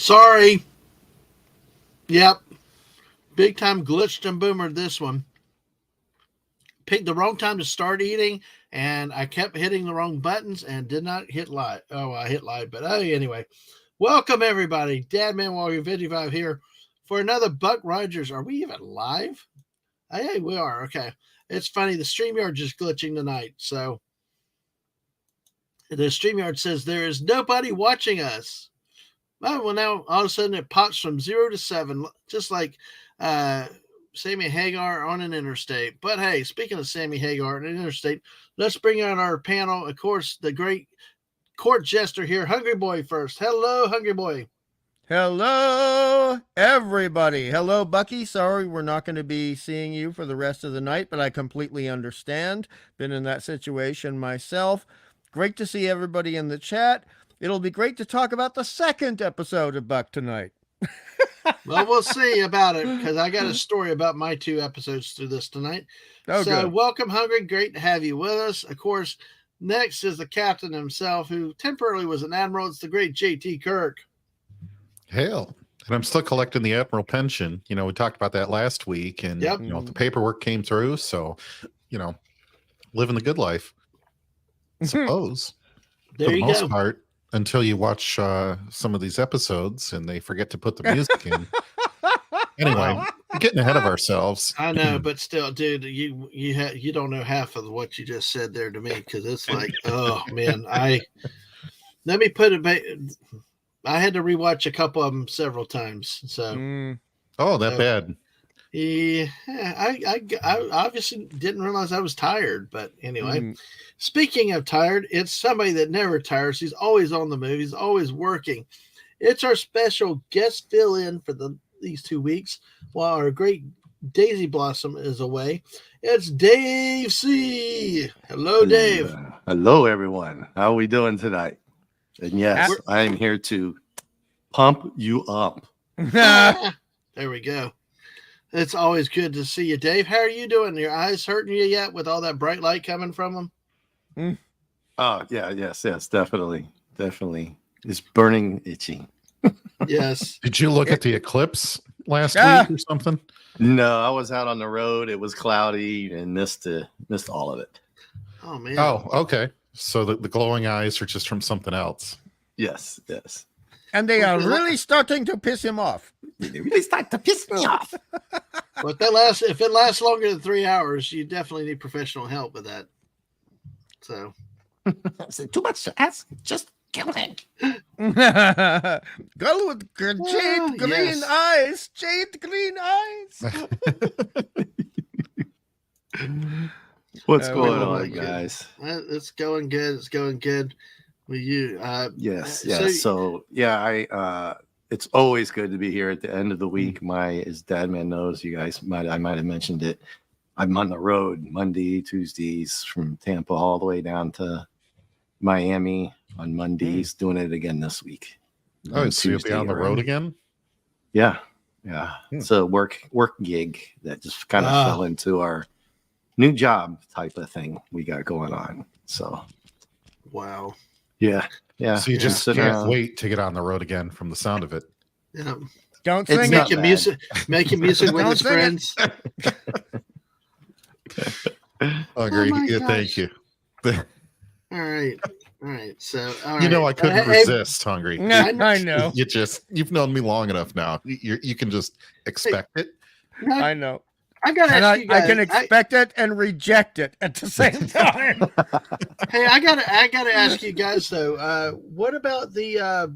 Sorry. Yep. Big time glitched and boomered this one. Picked the wrong time to start eating, and I kept hitting the wrong buttons and did not hit live. Oh, I hit live, but anyway. Welcome, everybody. Dadman Warrior 55 here for another Buck Rogers. Are we even live? Hey, we are. Okay. It's funny. The StreamYard just glitching tonight. So the StreamYard says there is nobody watching us. Well, now all of a sudden it pops from 0 to 7, just like Sammy Hagar on an interstate. But hey, speaking of Sammy Hagar on an interstate, let's bring out our panel. Of course, the great court jester here, Hungry Boy first. Hello, Hungry Boy. Hello, everybody. Hello, Bucky. Sorry, we're not going to be seeing you for the rest of the night, but I completely understand. Been in that situation myself. Great to see everybody in the chat. It'll be great to talk about the second episode of Buck tonight. Well, we'll see about it because I got a story about my 2 episodes through this tonight. Oh, so good. Welcome, Hungry. Great to have you with us. Of course, next is the captain himself, who temporarily was an admiral. It's the great JT Kirk. Hail. And I'm still collecting the Admiral pension. You know, we talked about that last week, and Yep. you know, the paperwork came through. So, you know, living the good life, I suppose. There for the you most go. part, until you watch some of these episodes and they forget to put the music in. Anyway, we're getting ahead of ourselves. I know, but still, dude, you don't know half of what you just said there to me, because it's like, oh man, let me put it back. I had to rewatch a couple of them several times. So, Oh, that bad. Yeah, I obviously didn't realize I was tired, but anyway. Speaking of tired, it's somebody that never tires. He's always on the move. He's always working. It's our special guest fill-in for these 2 weeks while our great Daisy Blossom is away. It's Dave C. Hello, Dave. Hello, everyone. How are we doing tonight? And yes, I am here to pump you up. There we go. It's always good to see you, Dave. How are you doing? Your eyes hurting you yet with all that bright light coming from them? Oh, yeah, yes, definitely. It's burning, itchy. Yes. Did you look at the eclipse last week or something? No, I was out on the road. It was cloudy and missed all of it. Oh, man. Oh, okay. So the glowing eyes are just from something else. Yes. And they are really starting to piss him off. They really start to piss me off. But if it lasts longer than 3 hours, you definitely need professional help with that. So, too much to ask. Just kill him. Girl with jade green eyes. Jade green eyes. What's going on, guys? It's going good. It's going good with you. Yes. So it's always good to be here at the end of the week. As Dadman knows, I might have mentioned it. I'm on the road Monday, Tuesdays from Tampa all the way down to Miami on Mondays, doing it again this week. Oh, so you'll be on the road again? Yeah. It's a work gig that just kind of fell into our new job type of thing we got going on. So, wow. Yeah. So you just can't wait to get on the road again from the sound of it. Yeah. Don't sing making music with his friends. Agree. Oh thank you. All right. So, I couldn't resist, Hungry. I know. You've known me long enough now. You can just expect it. I know. I gotta ask you guys. I can expect it and reject it at the same time. Hey, I gotta ask you guys though. What about the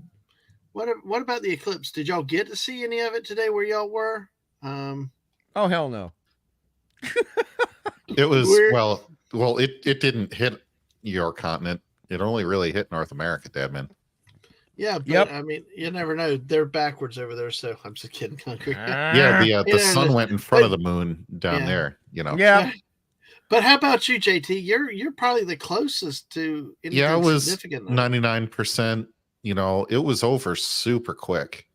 what about the eclipse? Did y'all get to see any of it today where y'all were? Oh hell no. It was it didn't hit your continent. It only really hit North America, Dadman. Yeah, but I mean, you never know. They're backwards over there, so I'm just kidding. The sun went in front of the moon down there. Yeah. But how about you, JT? You're probably the closest to anything it was significant. 99%. It was over super quick.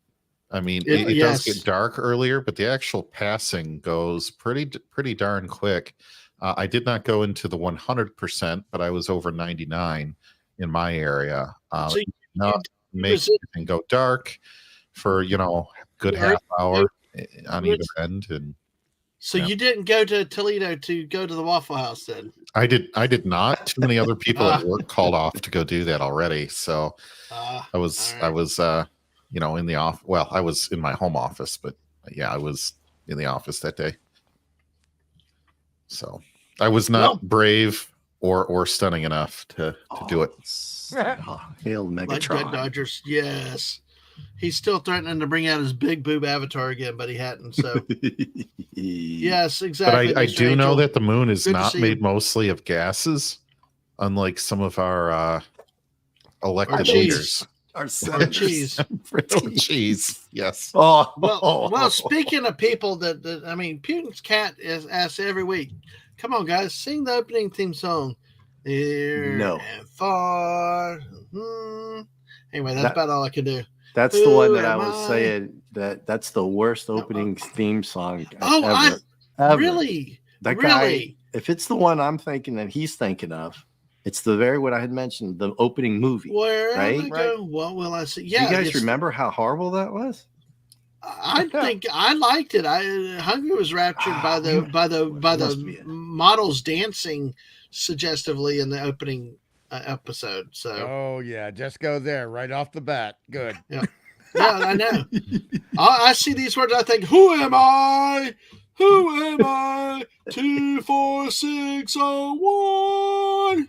I mean, it does get dark earlier, but the actual passing goes pretty darn quick. I did not go into the 100%, but I was over 99 in my area. So not make anything go dark. for good half hour on either end. And so you didn't go to Toledo to go to the Waffle House then? I did not. Too many other people at work called off to go do that already. So I was in the off. Well, I was in my home office, but yeah, I was in the office that day. So I was not brave or stunning enough to do it. Hail Megatron. Dodgers, yes. He's still threatening to bring out his big boob avatar again, but he hadn't. So, yes, exactly. But I do know that the moon is not made mostly of gases, unlike some of our elected leaders. Our cheese. Cheese, yes. Well, speaking of people that Putin's cat is asked every week, come on, guys, sing the opening theme song. Here and far. Anyway, that's about all I can do. That's the one that I was saying that's the worst opening theme song ever. Really? That guy, if it's the one I'm thinking that he's thinking of, it's the very what I had mentioned, the opening movie. Right? What will I see? Yeah. You guys remember how horrible that was? I think I liked it. Hungry was raptured by the models dancing suggestively in the opening episode. So just go there right off the bat. Good. Yeah, I know. I see these words. I think, who am I? Who am I? 24601.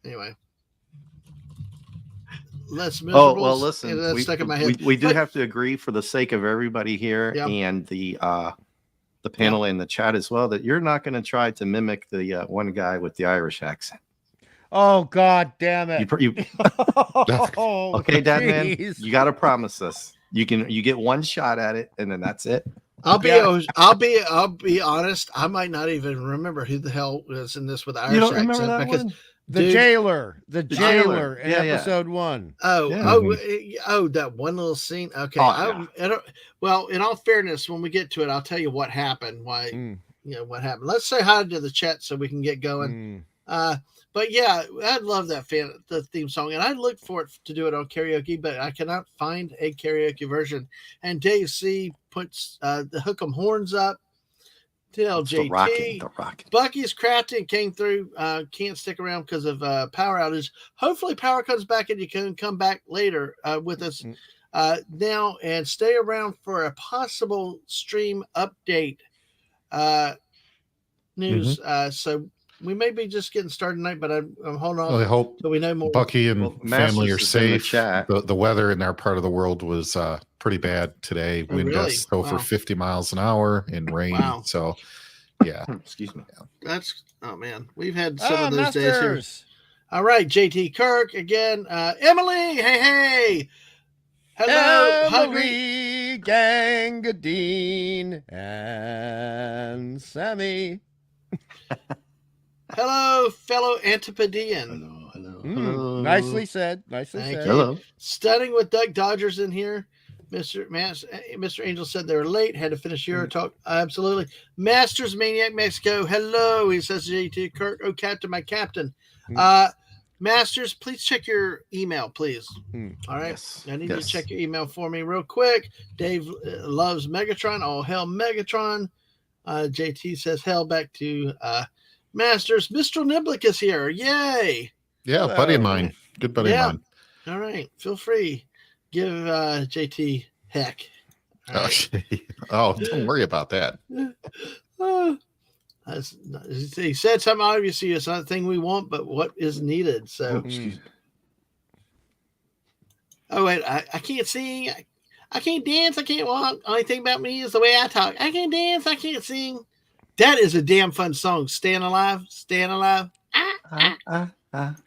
Anyway. Less miserable. Oh, well, listen, that's stuck in my head. We do have to agree for the sake of everybody here and the panel in the chat as well that you're not going to try to mimic the one guy with the Irish accent. Oh, God damn it. Okay, Dadman, you got to promise us. You get one shot at it and then that's it. I'll be honest. I might not even remember who the hell was in this with the Irish accent because the jailer in episode 1. That one little scene. Okay. Well, in all fairness, when we get to it, I'll tell you what happened. What happened. Let's say hi to the chat so we can get going. But yeah, I'd love the theme song, and I look for it to do it on karaoke, but I cannot find a karaoke version. And Dave C puts the hook 'em horns up. Tell JT, the rocking. Bucky's crafting came through. Can't stick around because of power outage. Hopefully, power comes back and you can come back later with us now and stay around for a possible stream update news. So we may be just getting started tonight, but I'm holding on. I hope so we know more. Bucky and family are safe. The weather in our part of the world was pretty bad today. Wind gusts over 50 miles an hour and rain. Wow. So, yeah. Excuse me. That's man. We've had some of those days here. All right, JT Kirk again. Emily, hey. Hello, Hungry Gangadine and Sammy. Hello, fellow Antipodean. Hello. Nicely said. Thank you. Hello. Studying with Doug Dodgers in here. Mr. Angel said they were late, had to finish your talk. Absolutely. Masters Maniac Mexico. Hello, he says JT Kirk. Oh, Captain, my captain. Masters, please check your email, please. All right. Yes. I need you to check your email for me real quick. Dave loves Megatron. All hell Megatron. JT says hell back to Masters. Mr. Niblick is here. Yay. Yeah, buddy of mine. Good buddy of mine. All right. Feel free. Give JT heck. Right. Don't worry about that. He said something obviously it's not a thing we want, but what is needed. So, wait, I can't sing. I can't dance. I can't walk. Only thing about me is the way I talk. I can't dance. I can't sing. That is a damn fun song. Staying alive. Staying alive.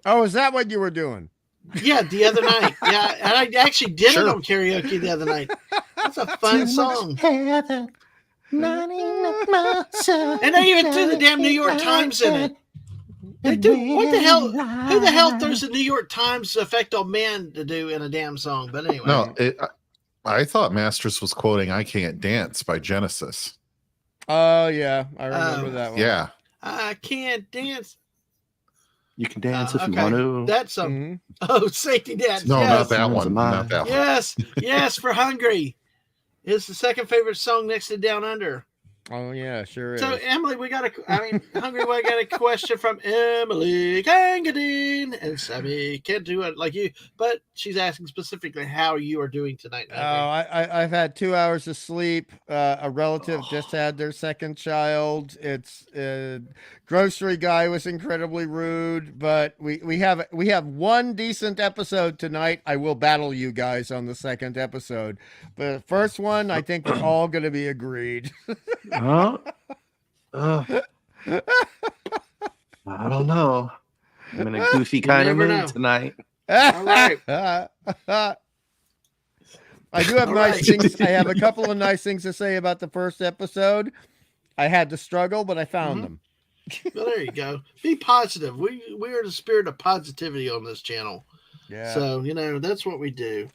Oh, is that what you were doing? Yeah, the other night. Yeah, and I actually did it on karaoke the other night. That's a fun song. And they even threw the damn New York Times in it. They do. What the hell? Who the hell throws the New York Times effect on man to do in a damn song? But anyway. No, I thought Masters was quoting I Can't Dance by Genesis. Oh, yeah. I remember that one. Yeah. I can't dance. You can dance if you okay. want to. That's a safety dance. No, yes. not that one. Not that one. Yes, for Hungry. It's the second favorite song next to Down Under. Oh yeah, sure is. So Emily, Hungry, we got a question from Emily Gangadine, and Sammy can't do it like you, but she's asking specifically how you are doing tonight. Oh, I've had 2 hours of sleep. A relative just had their second child. It's grocery guy was incredibly rude, but we have one decent episode tonight. I will battle you guys on the second episode, but the first one, I think we're all going to be agreed. I don't know. I'm in a goofy kind of mood tonight. All right. I do have nice things. I have a couple of nice things to say about the first episode. I had to struggle, but I found them. Well, there you go. Be positive. We are the spirit of positivity on this channel. Yeah. So, that's what we do.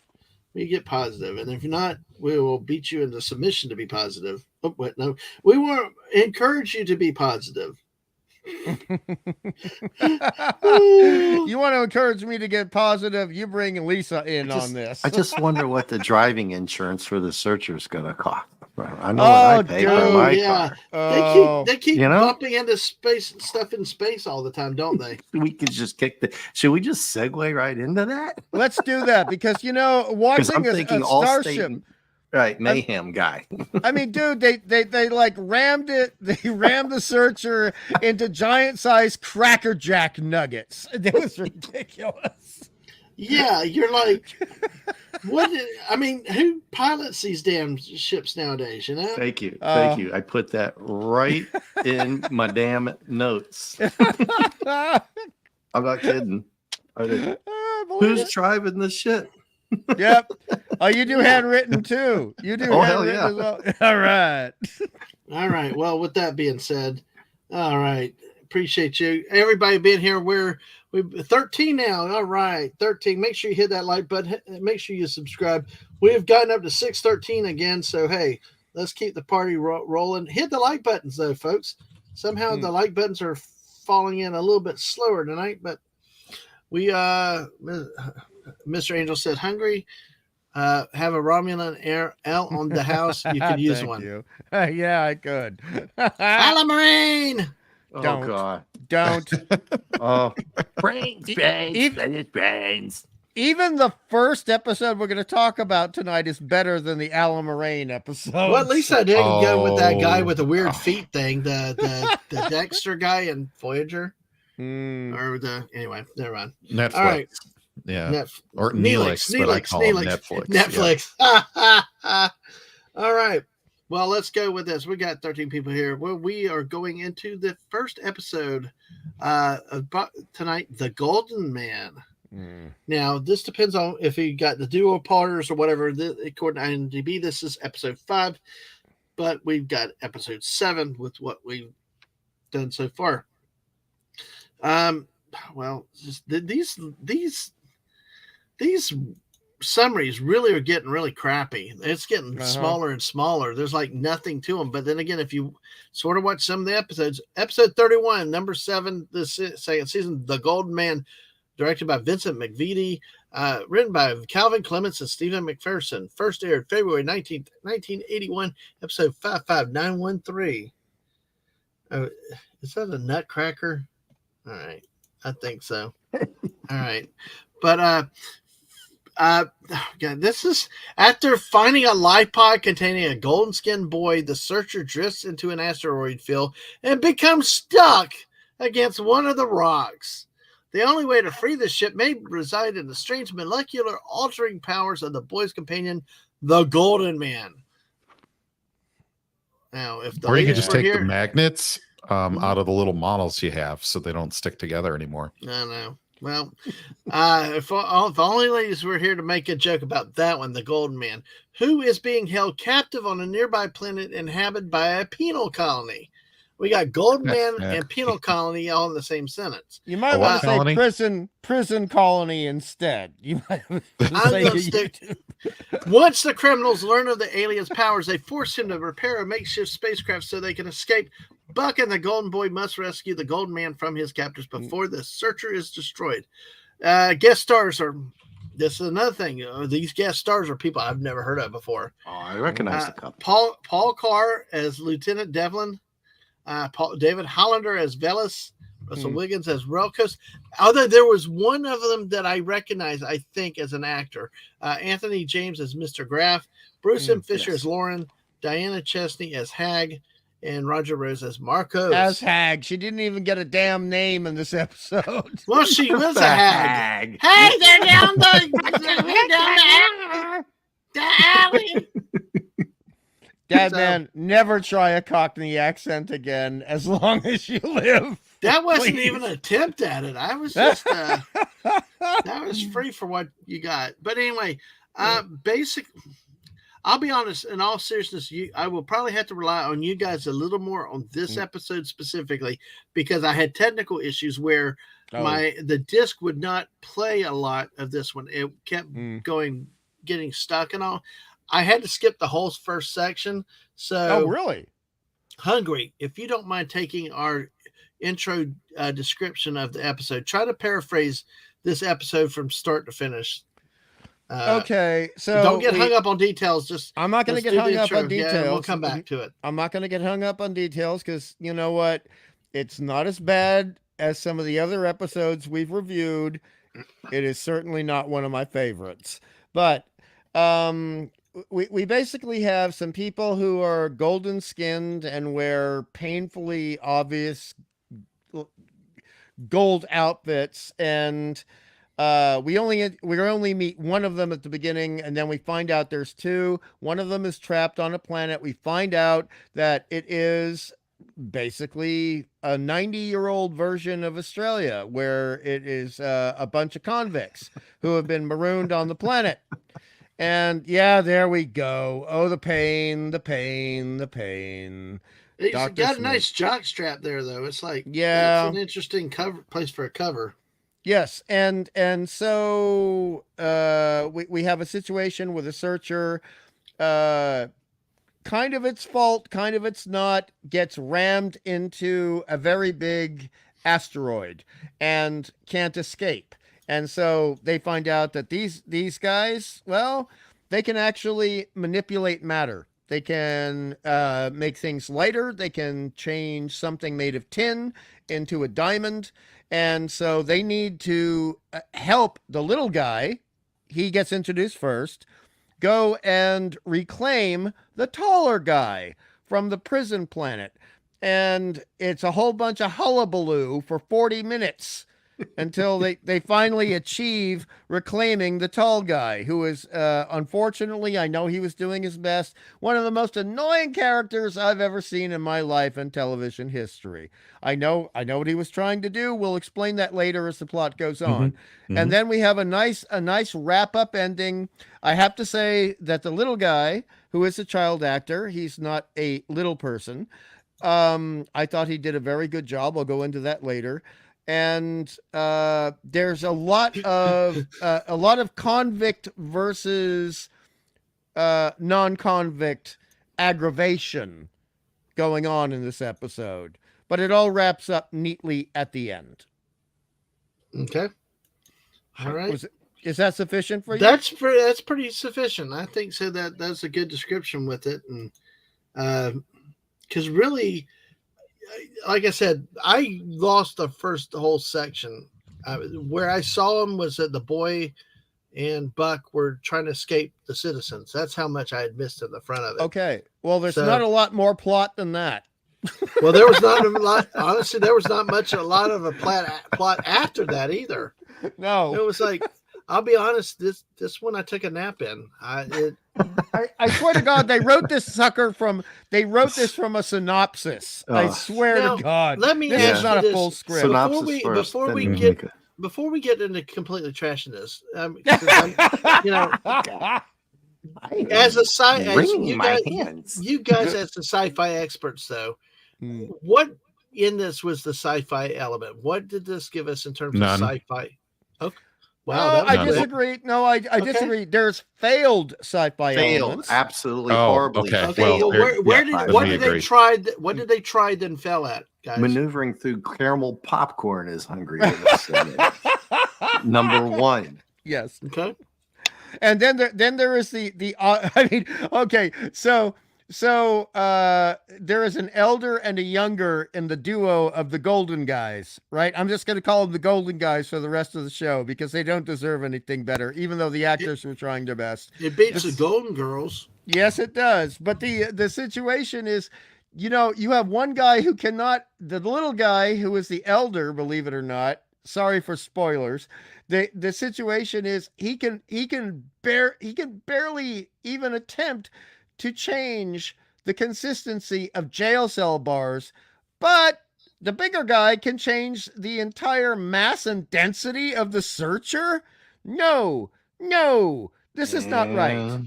We get positive. And if you're not, we will beat you into submission to be positive. Oh, wait, no. We want to encourage you to be positive. You want to encourage me to get positive? You bring Lisa in on this. I just wonder what the driving insurance for the searcher is going to cost. I know what I pay for my car. They keep bumping into stuff in space all the time, don't they? We could just should we just segue right into that? Let's do that because watching a starship. Right, mayhem guy. I mean, dude, they like rammed it. They rammed the searcher into giant-sized Cracker Jack nuggets. It was ridiculous. Yeah, you're like, what? Who pilots these damn ships nowadays? Thank you. I put that right in my damn notes. I'm not kidding. Who's driving the ship? Yep. Oh, you do handwritten too. You do handwritten as well. All right. All right. Well, with that being said, all right. Appreciate you. Everybody being here. We're 13 now. All right. 13. Make sure you hit that like button. Make sure you subscribe. We have gotten up to 613 again. So, hey, let's keep the party rolling. Hit the like buttons, though, folks. Somehow the like buttons are falling in a little bit slower tonight, but we, Mr. Angel said, Hungry, have a Romulan L on the house. You could use one. You. Yeah, I could. Alamarine! Oh, God. Don't. Oh, brains. Even the first episode we're going to talk about tonight is better than the Alamarine episode. Well, at least I didn't go with that guy with the weird feet thing, the Dexter guy in Voyager. Anyway, never mind. Netflix. All right. Yeah. Or Neelix, but I call him Netflix. Netflix. Yeah. All right. Well, let's go with this. We got 13 people here. Well, we are going into the first episode about tonight, The Golden Man. Now, this depends on if you got the duo parters or whatever. According to IMDb, this is episode 5, but we've got episode 7 with what we've done so far. Well, just these summaries really are getting really crappy. It's getting smaller and smaller. There's like nothing to them. But then again, if you sort of watch some of the episodes, episode 31, number 7, this second season, The Golden Man, directed by Vincent McVitie, written by Calvin Clements and Stephen McPherson. First aired February 19th, 1981, episode 55913. Oh, is that a nutcracker? All right. I think so. All right. But this is after finding a life pod containing a golden skinned boy, the searcher drifts into an asteroid field and becomes stuck against one of the rocks. The only way to free the ship may reside in the strange molecular altering powers of the boy's companion, the Golden Man. Now, if the or you can just take here, the magnets out of the little models you have so they don't stick together anymore. No. Well, if only ladies were here to make a joke about that one, the Golden Man, who is being held captive on a nearby planet inhabited by a penal colony. We got Golden Man and penal colony all in the same sentence. You might want to say prison colony instead. You might say Once the criminals learn of the alien's powers, they force him to repair a makeshift spacecraft so they can escape. Buck and the Golden Boy must rescue the Golden Man from his captors before the Searcher is destroyed. Guest stars are. This is another thing. These guest stars are people I've never heard of before. Oh, I recognize the couple. Paul Carr as Lieutenant Devlin. David Hollander as Velas. Russell Wiggins as Relkos. Although there was one of them that I recognize, I think, as an actor. Anthony James as Mr. Graff. Bruce M. Fisher as Lauren. Diana Chesney as Hag. And Roger Rose as Marcos. As Hag. She didn't even get a damn name in this episode. Well, she was a hag. Hey, they're down the alley. Dadman, never try a Cockney accent again as long as you live. That wasn't even an attempt at it. I was just that was free for what you got. But anyway, I'll be honest, in all seriousness, I will probably have to rely on you guys a little more on this episode specifically, because I had technical issues where the disc would not play a lot of this one. It kept getting stuck and all. I had to skip the whole first section. So really? Hungry, if you don't mind taking our intro description of the episode, try to paraphrase this episode from start to finish. Okay, so don't get hung up on details. I'm not going to get hung up on details. Yeah, we'll come back to it. I'm not going to get hung up on details because you know what? It's not as bad as some of the other episodes we've reviewed. It is certainly not one of my favorites. But we basically have some people who are golden skinned and wear painfully obvious gold outfits, and we only meet one of them at the beginning, and then we find out there's two. One of them is trapped on a planet. We find out that it is basically a 90-year-old version of Australia, where it is a bunch of convicts who have been marooned on the planet. And yeah, there we go. Oh, the pain, the pain, the pain. He's got a nice jock strap there, though. It's like, it's an interesting place for a cover. Yes, and so we have a situation with a Searcher, kind of its fault, kind of it's not, gets rammed into a very big asteroid and can't escape. And so they find out that these guys, well, they can actually manipulate matter. They can make things lighter. They can change something made of tin into a diamond. And so they need to help the little guy. He gets introduced first. Go and reclaim the taller guy from the prison planet. And it's a whole bunch of hullabaloo for 40 minutes. Until they finally achieve reclaiming the tall guy, who is, unfortunately, I know he was doing his best, one of the most annoying characters I've ever seen in my life in television history. I know what he was trying to do. We'll explain that later as the plot goes on. And then we have a nice wrap-up ending. I have to say that the little guy, who is a child actor, he's not a little person. I thought he did a very good job. I'll go into that later. And there's a lot of convict versus non-convict aggravation going on in this episode, but it all wraps up neatly at the end. Okay. All right. Is that sufficient for you? That's pretty sufficient. I think so. That's a good description with it, and because really, like I said, I lost the whole section. Where I saw him was that the boy and Buck were trying to escape the citizens. That's how much I had missed in the front of it. Okay. Well, there's not a lot more plot than that. Well, there was not a lot. Honestly, there was not a lot of a plot after that either. No. It was like, I'll be honest, this one I took a nap in. I swear to God, they wrote this from a synopsis. I swear to God. Let me this ask is not you a full script. Before we get into completely trashing this, as a you guys as the sci-fi experts, though, what in this was the sci-fi element? What did this give us in terms of sci-fi? Okay. Wow, No, that was I quick. disagree. No, I disagree. There's failed sci-fi Failed elements. absolutely Oh, horribly. okay. Okay, Well, where yeah, did then what we did they agree. try? What did they try then fell at, guys? Maneuvering through caramel popcorn is Hungry in this segment. Number one. Yes. Okay. And then there is the I mean, okay, so there is an elder and a younger in the duo of the Golden Guys, right? I'm just going to call them the Golden Guys for the rest of the show because they don't deserve anything better, even though the actors were trying their best. It beats the Golden Girls. Yes, it does. But the situation is, you know, you have one guy who cannot, the little guy who is the elder, believe it or not. Sorry for spoilers. The situation is he can barely even attempt to change the consistency of jail cell bars, but the bigger guy can change the entire mass and density of the searcher. No, this is not right.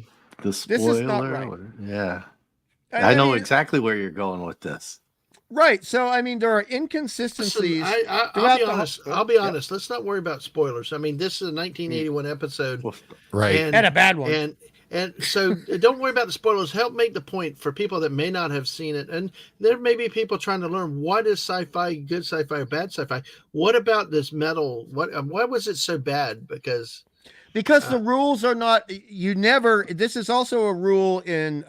The spoiler. This is not right. Yeah. I know exactly where you're going with this. Right. So, I mean, there are inconsistencies. Listen, I'll be honest. I'll be honest. Let's not worry about spoilers. I mean, this is a 1981 episode. Right. And a bad one. And so don't worry about the spoilers. Help make the point for people that may not have seen it. And there may be people trying to learn what is sci-fi, good sci-fi or bad sci-fi. What about this metal? Why was it so bad? Because the rules are not, this is also a rule in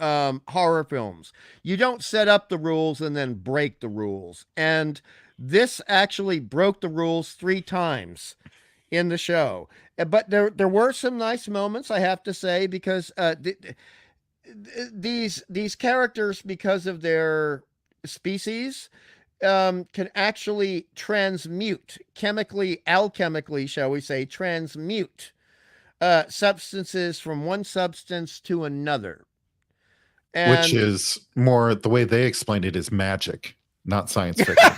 horror films. You don't set up the rules and then break the rules. And this actually broke the rules 3 times in the show. But there were some nice moments, I have to say, because these characters, because of their species, can actually transmute, alchemically, shall we say, transmute substances from one substance to another. Which is more, the way they explained it is magic, not science fiction.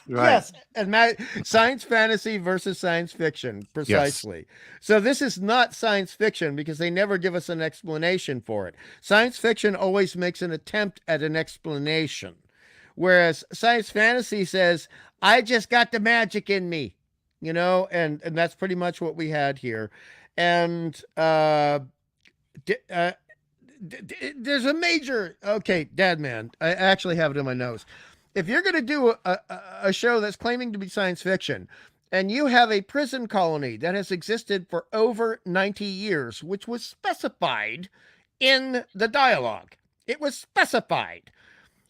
Right. Yes, and science fantasy versus science fiction, precisely. Yes. So this is not science fiction because they never give us an explanation for it. Science fiction always makes an attempt at an explanation, whereas science fantasy says, I just got the magic in me, you know, and that's pretty much what we had here. And there's a major, okay, Dadman, I actually have it in my notes. If you're going to do a show that's claiming to be science fiction, and you have a prison colony that has existed for over 90 years, which was specified in the dialogue, it was specified,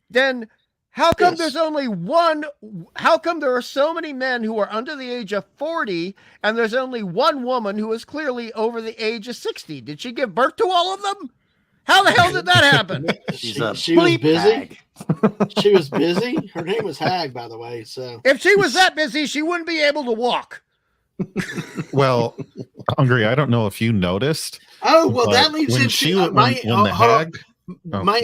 then how come there's only one? How come there are so many men who are under the age of 40 and there's only one woman who is clearly over the age of 60? Did she give birth to all of them? How the hell did that happen? She was busy. She was busy. Her name was Hag, by the way. So if she was that busy, she wouldn't be able to walk. Well, Hungry, I don't know if you noticed. Oh, well, that leads into my Okay.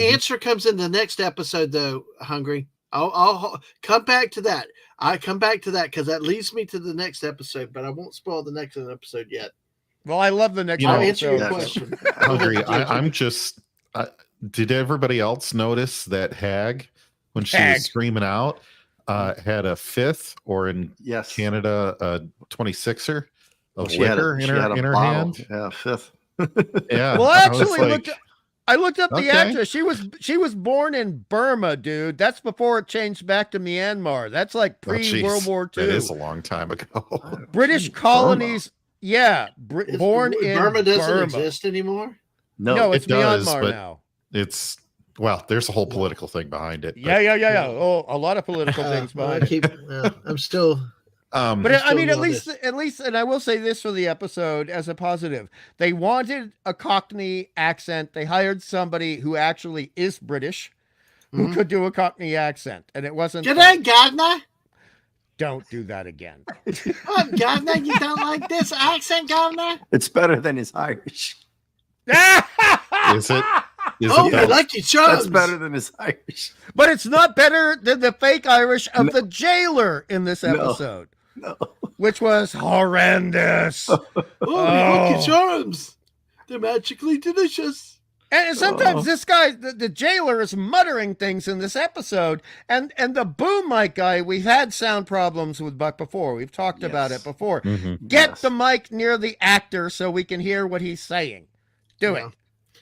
answer comes in the next episode, though. Hungry. I'll come back to that. I come back to that because that leads me to the next episode, but I won't spoil the next episode yet. Well, I love the next I'll answer your question. Hungry, I'm just. Did everybody else notice that Hag, when she was screaming out, had a 5th, or in Canada, a 26er of liquor in her hand? Yeah, 5th. Yeah. Well, actually, I looked up the actress. She was born in Burma, dude. That's before it changed back to Myanmar. That's like pre-World War II. That is a long time ago. British colonies. Yeah, born in Burma doesn't exist anymore. No, it's does, Myanmar but now. It's there's a whole political thing behind it. Yeah. Oh, a lot of political things behind it. I'm still. But I mean, at least, and I will say this for the episode as a positive: they wanted a Cockney accent. They hired somebody who actually is British, who could do a Cockney accent, and it wasn't. G'day, Gardner. Don't do that again. Oh, Gardner, you don't like this accent, Gardner? It's better than his Irish. Is it? Lucky Charms. That's better than his Irish. But it's not better than the fake Irish of the jailer in this episode. No. Which was horrendous. Lucky Charms. They're magically delicious. And sometimes this guy, the jailer, is muttering things in this episode. And the boom mic guy, we've had sound problems with Buck before. We've talked about it before. Get the mic near the actor so we can hear what he's saying. Do it.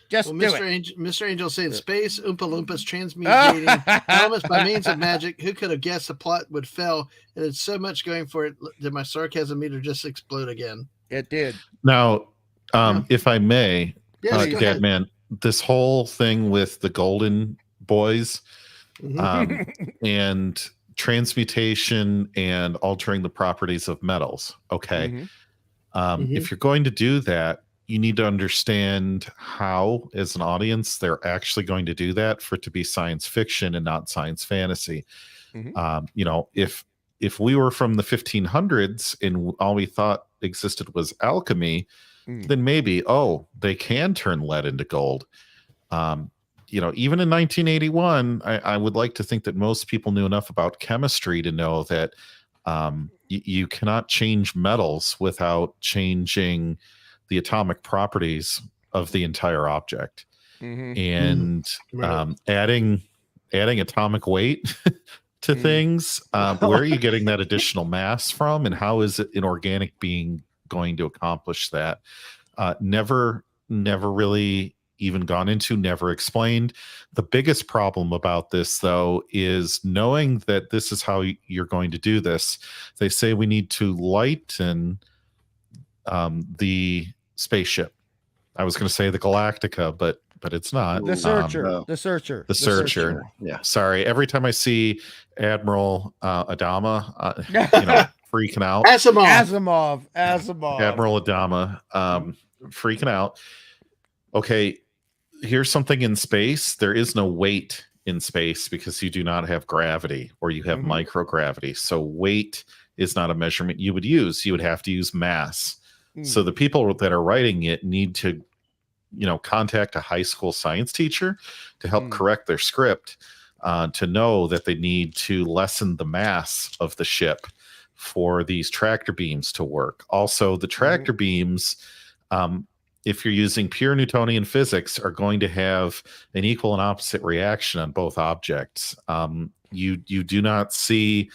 Just do it. Mr. Angel saying space, Oompa Loompas transmutating elements by means of magic. Who could have guessed the plot would fail? It had so much going for it. Did my sarcasm meter just explode again? It did. Now, if I may, Dadman, this whole thing with the Golden Boys and transmutation and altering the properties of metals. Okay. If you're going to do that, you need to understand how, as an audience, they're actually going to do that for it to be science fiction and not science fantasy. If we were from the 1500s and all we thought existed was alchemy, then maybe, they can turn lead into gold. Even in 1981, I would like to think that most people knew enough about chemistry to know that you cannot change metals without changing the atomic properties of the entire object. And adding atomic weight to things, where are you getting that additional mass from, and how is it an organic being going to accomplish that? Never really even gone into, never explained. The biggest problem about this, though, is knowing that this is how you're going to do this. They say we need to lighten the spaceship. I was going to say the Galactica, but it's not. The Searcher. The Searcher. Yeah. Sorry. Every time I see Admiral Adama, freaking out. Asimov. Admiral Adama, freaking out. Okay, here's something in space. There is no weight in space because you do not have gravity, or you have microgravity. So weight is not a measurement you would use. You would have to use mass. So the people that are writing it need to, contact a high school science teacher to help correct their script, to know that they need to lessen the mass of the ship for these tractor beams to work. Also, the tractor beams, if you're using pure Newtonian physics, are going to have an equal and opposite reaction on both objects. You do not see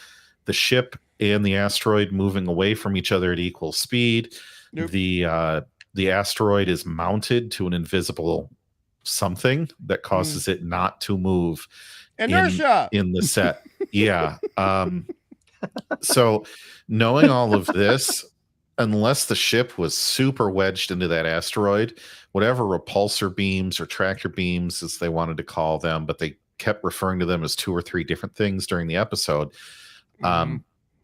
the ship and the asteroid moving away from each other at equal speed. Nope. The asteroid is mounted to an invisible something that causes it not to move. Inertia in the set. Yeah. So knowing all of this, unless the ship was super wedged into that asteroid, whatever repulsor beams or tractor beams, as they wanted to call them, but they kept referring to them as 2 or 3 different things during the episode.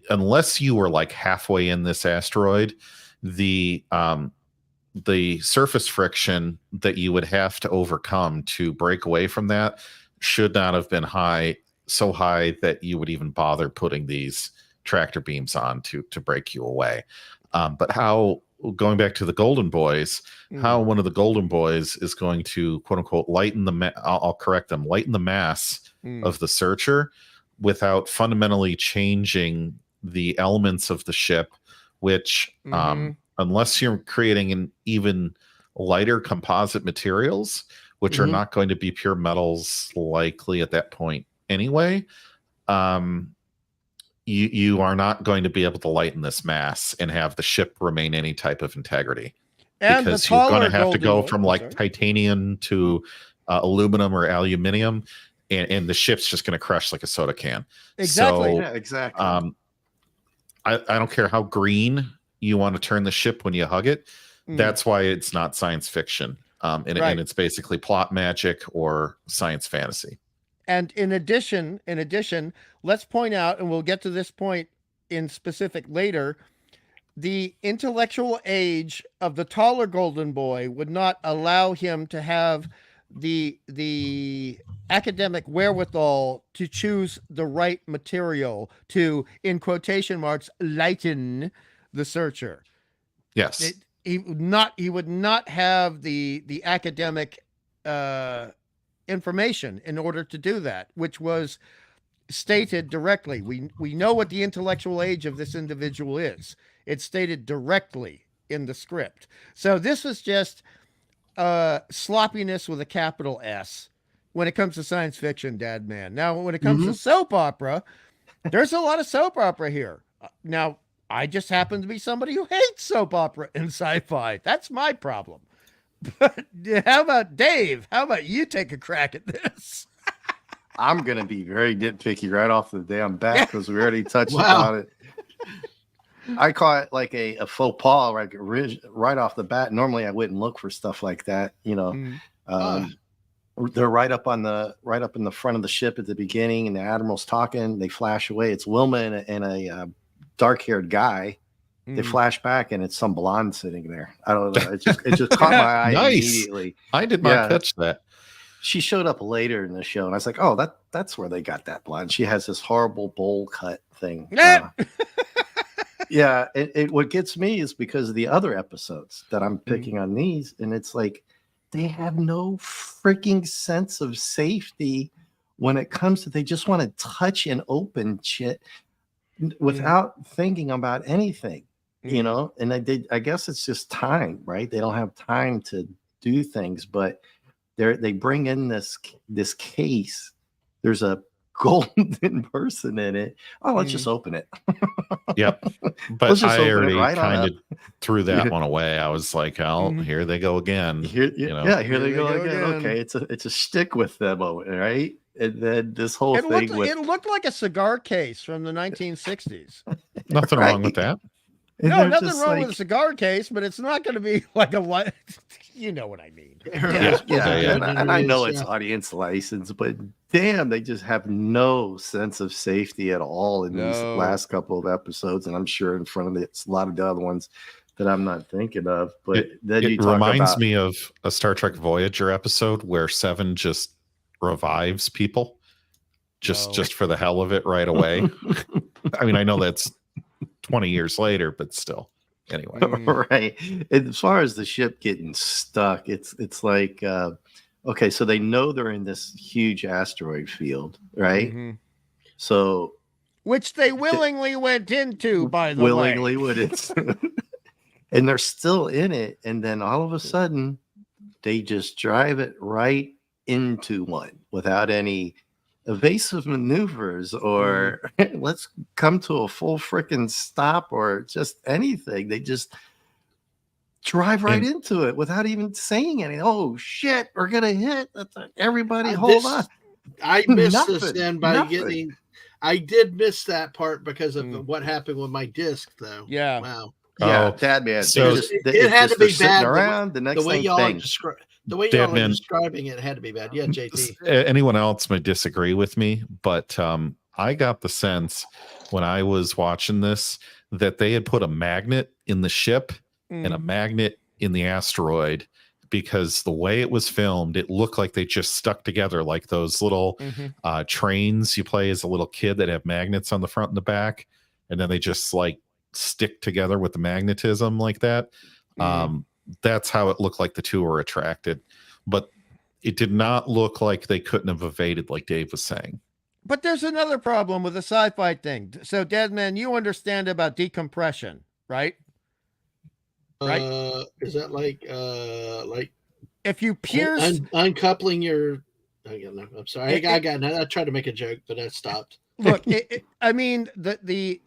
Unless you were like halfway in this asteroid, the surface friction that you would have to overcome to break away from that should not have been so high that you would even bother putting these tractor beams on to break you away. But how, going back to the Golden Boys, how one of the Golden Boys is going to, quote unquote, lighten the mass of the Searcher without fundamentally changing the elements of the ship, which unless you're creating an even lighter composite materials, which are not going to be pure metals likely at that point anyway, you are not going to be able to lighten this mass and have the ship remain any type of integrity. And because you're going to have to go from titanium to aluminum or aluminium, and the ship's just going to crush like a soda can. Exactly. So, yeah, exactly. I don't care how green you want to turn the ship when you hug it. That's why it's not science fiction. And it's basically plot magic or science fantasy. And in addition, let's point out, and we'll get to this point in specific later, the intellectual age of the taller Golden Boy would not allow him to have the academic wherewithal to choose the right material to, in quotation marks, lighten the Searcher. Yes. He would not have the academic information in order to do that, which was stated directly. We know what the intellectual age of this individual is. It's stated directly in the script. So this was just sloppiness with a capital S when it comes to science fiction, Dadman. Now, when it comes to soap opera, there's a lot of soap opera here. Now, I just happen to be somebody who hates soap opera and sci-fi. That's my problem. But how about Dave? How about you take a crack at this? I'm gonna be very nitpicky right off the damn bat because we already touched on it. I call it like a faux pas, like right off the bat. Normally, I wouldn't look for stuff like that. They're right up in the front of the ship at the beginning, and the admiral's talking. They flash away. It's Wilma and a dark-haired guy. They flash back, and it's some blonde sitting there. I don't know. It just caught my eye immediately. I did not catch that. She showed up later in the show, and I was like, "Oh, that's where they got that blonde." She has this horrible bowl cut thing. Yeah, what gets me is because of the other episodes that I'm picking on these, and it's like they have no freaking sense of safety when it comes to they just want to touch and open shit without thinking about anything. And I guess it's just time, right? They don't have time to do things, but they bring in this case. There's a golden person in it. Oh, let's just open it. Yep. But I already kind of threw that one away. I was like, oh, here they go again. Here they go again. Okay, it's a stick with them, right? And then this whole thing it looked like a cigar case from the 1960s. Nothing wrong with that. And no, nothing wrong with a cigar case, but it's not going to be like a you know what I mean. Yeah. And I know it's audience license, but damn, they just have no sense of safety at all in these last couple of episodes. And I'm sure in front of it's a lot of the other ones that I'm not thinking of. But then it reminds me of a Star Trek Voyager episode where Seven just revives people just for the hell of it right away. I mean, I know that's 20 years later, but still. Anyway. Right. And as far as the ship getting stuck, it's like okay, so they know they're in this huge asteroid field, right? So which they willingly went into, by the way. Willingly went into. And they're still in it, and then all of a sudden they just drive it right into one without any evasive maneuvers or let's come to a full freaking stop or just anything. They just drive right into it without even saying anything. Oh shit, we're gonna hit. Everybody hold on. I missed this then by getting I did miss that part because of what happened with my disc though. Yeah. Wow. Yeah, Dadman. So it had to be bad. Around the next way y'all describe. The way y'all are describing it had to be bad. Yeah, JT. Anyone else may disagree with me, but I got the sense when I was watching this that they had put a magnet in the ship and a magnet in the asteroid because the way it was filmed, it looked like they just stuck together like those little trains you play as a little kid that have magnets on the front and the back, and then they just like stick together with the magnetism like that. That's how it looked like the two were attracted, but it did not look like they couldn't have evaded like Dave was saying. But there's another problem with the sci-fi thing. So Dadman, you understand about decompression, right? Is that like if you pierce uncoupling your I'm sorry. I tried to make a joke, but I stopped. Look, I mean the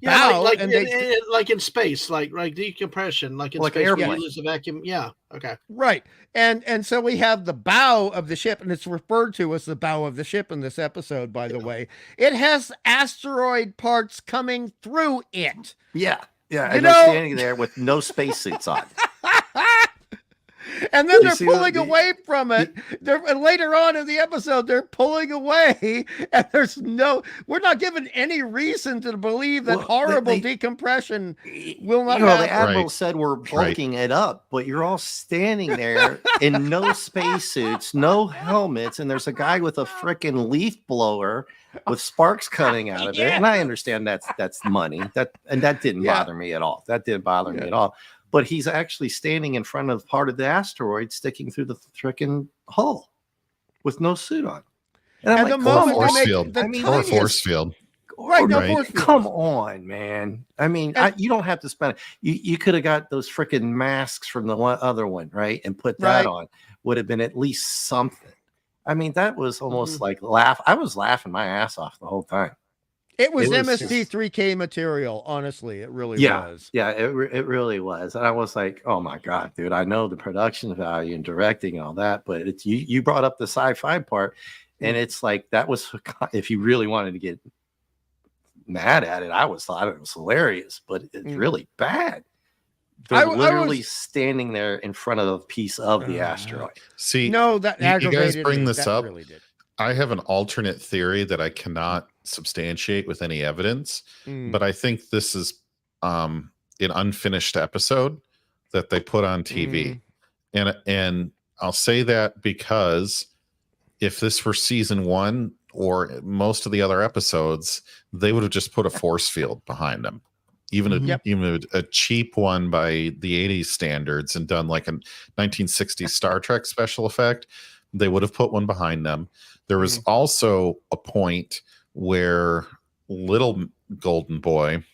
bow like in space, like decompression, like in like space, airplane. lose the vacuum. Yeah, okay, right. And so we have the bow of the ship, and it's referred to as the bow of the ship in this episode. By the way, it has asteroid parts coming through it. Yeah, and they're standing there with no spacesuits on. And then they're pulling away from it. And later on in the episode, they're pulling away, and we're not given any reason to believe that horrible decompression will not happen. The admiral said we're bulking it up, but you're all standing there in no spacesuits, no helmets, and there's a guy with a freaking leaf blower with sparks coming out of it. And I understand that's money. That didn't bother me at all. That didn't bother me at all. But he's actually standing in front of part of the asteroid sticking through the freaking hull with no suit on. And I'm force field. Right, no Right. force fields. Come on, man. I mean, And- you don't have to spend. You could have got those freaking masks from the other one, right, and put that Right. on. Would have been at least something. I mean, that was almost like laugh. I was laughing my ass off the whole time. It was It was MST3K material, honestly. It really was. Yeah, it really was. And I was like, oh my God, dude, I know the production value and directing and all that, but it's you brought up the sci-fi part, and it's like that was, if you really wanted to get mad at it, I thought it was hilarious, but it's really bad. They're literally standing there in front of a piece of the asteroid. See, No, that you guys aggravated bring me. this That up. really did. I have an alternate theory that I cannot substantiate with any evidence, but I think this is an unfinished episode that they put on TV. And I'll say that because if this were season 1 or most of the other episodes, they would have just put a force field behind them. Even a cheap one by the 80s standards, and done like a 1960s Star Trek special effect, they would have put one behind them. There was also a point where little golden boy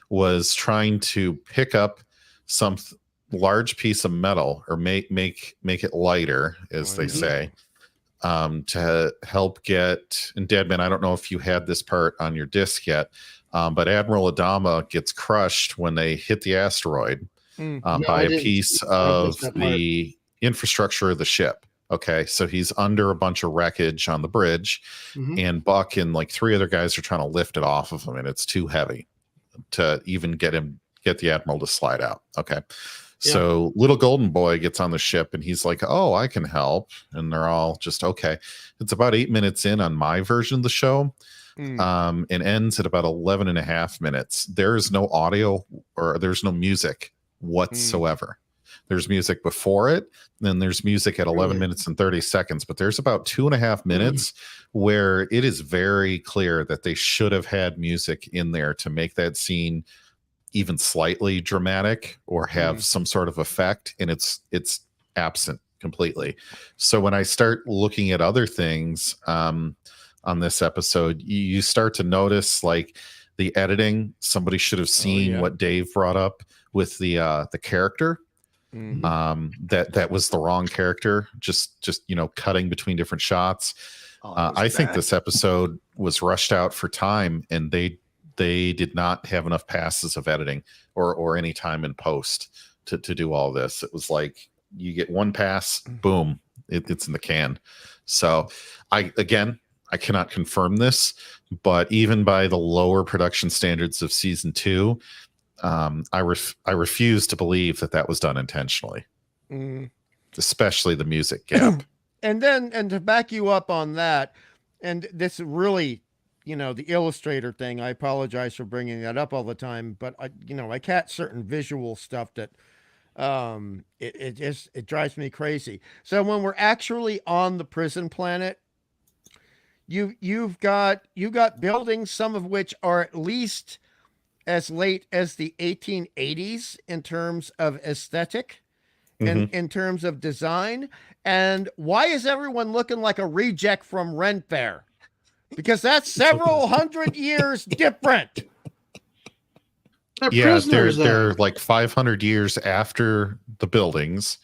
was trying to pick up some large piece of metal, or make it lighter, as they say, to help get. And Dadman, I don't know if you had this part on your disc yet, but Admiral Adama gets crushed when they hit the asteroid by a piece of the infrastructure of the ship. Okay, so he's under a bunch of wreckage on the bridge, and Buck and like 3 other guys are trying to lift it off of him, and it's too heavy to even get the Admiral to slide out. Okay, so little golden boy gets on the ship, and he's like, "Oh, I can help," and they're all just okay. It's about 8 minutes in on my version of the show, and ends at about 11 and a half minutes. There is no audio, or there's no music whatsoever. There's music before it, then there's music at 11 minutes and 30 seconds, but there's about 2.5 minutes where it is very clear that they should have had music in there to make that scene even slightly dramatic or have some sort of effect, and it's absent completely. So when I start looking at other things on this episode, you start to notice like the editing. Somebody should have seen what Dave brought up with the character. That was the wrong character, just cutting between different shots. I think this episode was rushed out for time, and they did not have enough passes of editing or any time in post to do all this. It was like you get one pass, boom, it's in the can. So I cannot confirm this, but even by the lower production standards of season 2, I refuse to believe that was done intentionally, especially the music gap. And to back you up on that, and this really, the illustrator thing, I apologize for bringing that up all the time, but I catch certain visual stuff that it drives me crazy. So when we're actually on the prison planet, you've got buildings, some of which are at least as late as the 1880s in terms of aesthetic and in terms of design. And why is everyone looking like a reject from Rent Fair? Because that's several hundred years different. They're like 500 years after the buildings,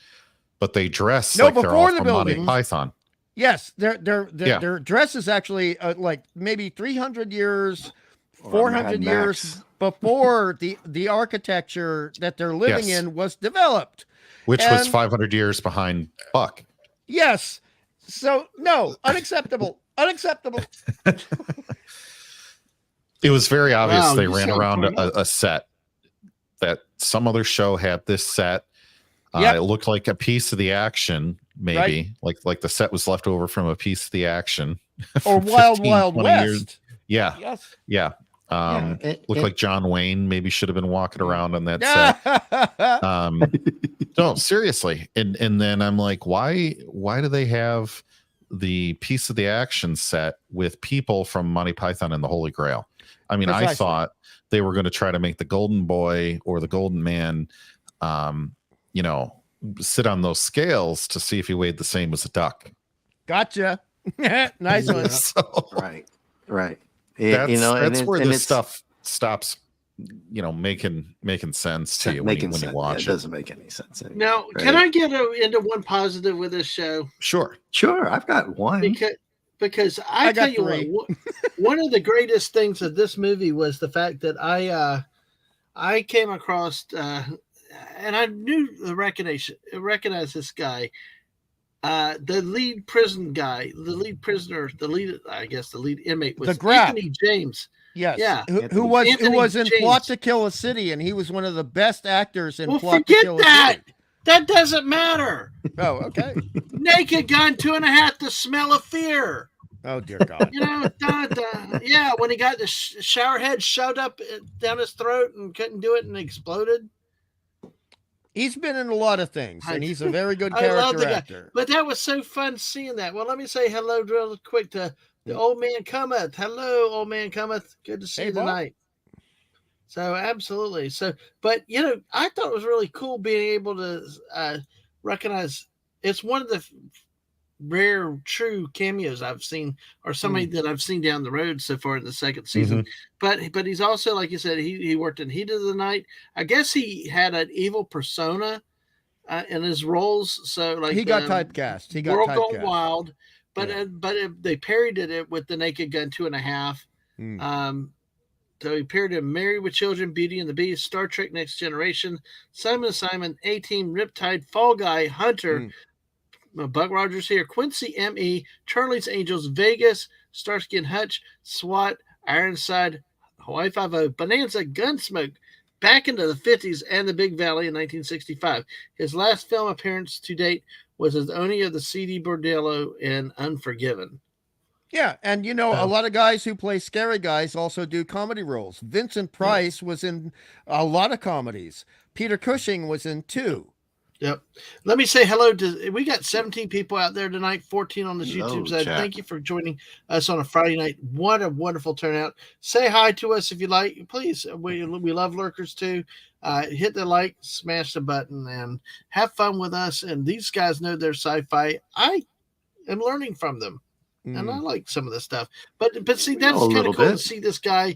but they dress like they're all from Monty Python. Yes, their dress is actually like maybe 300 years, 400 years before the architecture that they're living in was developed. Which was 500 years behind Buck. Yes. So, no, unacceptable. Unacceptable. It was very obvious they ran around a set that some other show had this set. It looked like a piece of the action, maybe. Right. Like the set was left over from a piece of the action. Or Wild West. Years. Yeah. Yes. Yeah. Looked like John Wayne maybe should have been walking around on that set. No, seriously. And then I'm like, why do they have the piece of the action set with people from Monty Python and the Holy Grail? I mean, I thought they were going to try to make the Golden Boy or the Golden Man, sit on those scales to see if he weighed the same as a duck. Gotcha. Nice one. Right. That's where this stuff stops, making sense to you when you watch it. It doesn't make any sense anymore. Now, right? Can I get into one positive with this show? Sure. I've got one. Because I tell you what, one of the greatest things of this movie was the fact that I came across and I knew recognize this guy, the lead prison guy, the lead prisoner, the lead inmate was Anthony James. Yes. Yeah. Who was in James. Plot to Kill a City, and he was one of the best actors in Plot to Kill a City. That doesn't matter. Oh, okay. Naked Gun 2.5, The Smell of Fear. Oh, dear God. Yeah, when he got the shower head shoved up down his throat and couldn't do it and exploded. He's been in a lot of things, and he's a very good character actor. But that was so fun seeing that. Well, let me say hello real quick to the old man cometh. Hello, old man cometh. Good to see you tonight. So, absolutely. So, but, I thought it was really cool being able to recognize it's one of the rare, true cameos I've seen, or somebody that I've seen down the road so far in the second season. But he's also, like you said, he worked in Heat of the Night. I guess he had an evil persona in his roles. So, like, he got typecast. He got World typecast. Gone Wild. But they parodied it with the Naked Gun 2.5. So he appeared in Married with Children, Beauty and the Beast, Star Trek Next Generation, Simon & Simon, A-Team, Riptide, Fall Guy, Hunter, Buck Rogers here, Quincy M.E., Charlie's Angels, Vegas, Starsky and Hutch, SWAT, Ironside, Hawaii Five-0, Bonanza, Gunsmoke, back into the 50s, and The Big Valley in 1965. His last film appearance to date was as Oni of the CD Bordello in Unforgiven. Yeah, and a lot of guys who play scary guys also do comedy roles. Vincent Price was in a lot of comedies. Peter Cushing was in 2. Yep. Let me say hello to, we got 17 people out there tonight, 14 on this YouTube side. Thank you for joining us on a Friday night. What a wonderful turnout. Say hi to us if you like. Please, we love lurkers too. Hit the like, smash the button, and have fun with us. And these guys know their sci-fi. I am learning from them. And I like some of this stuff. But see, that's kind of cool to see this guy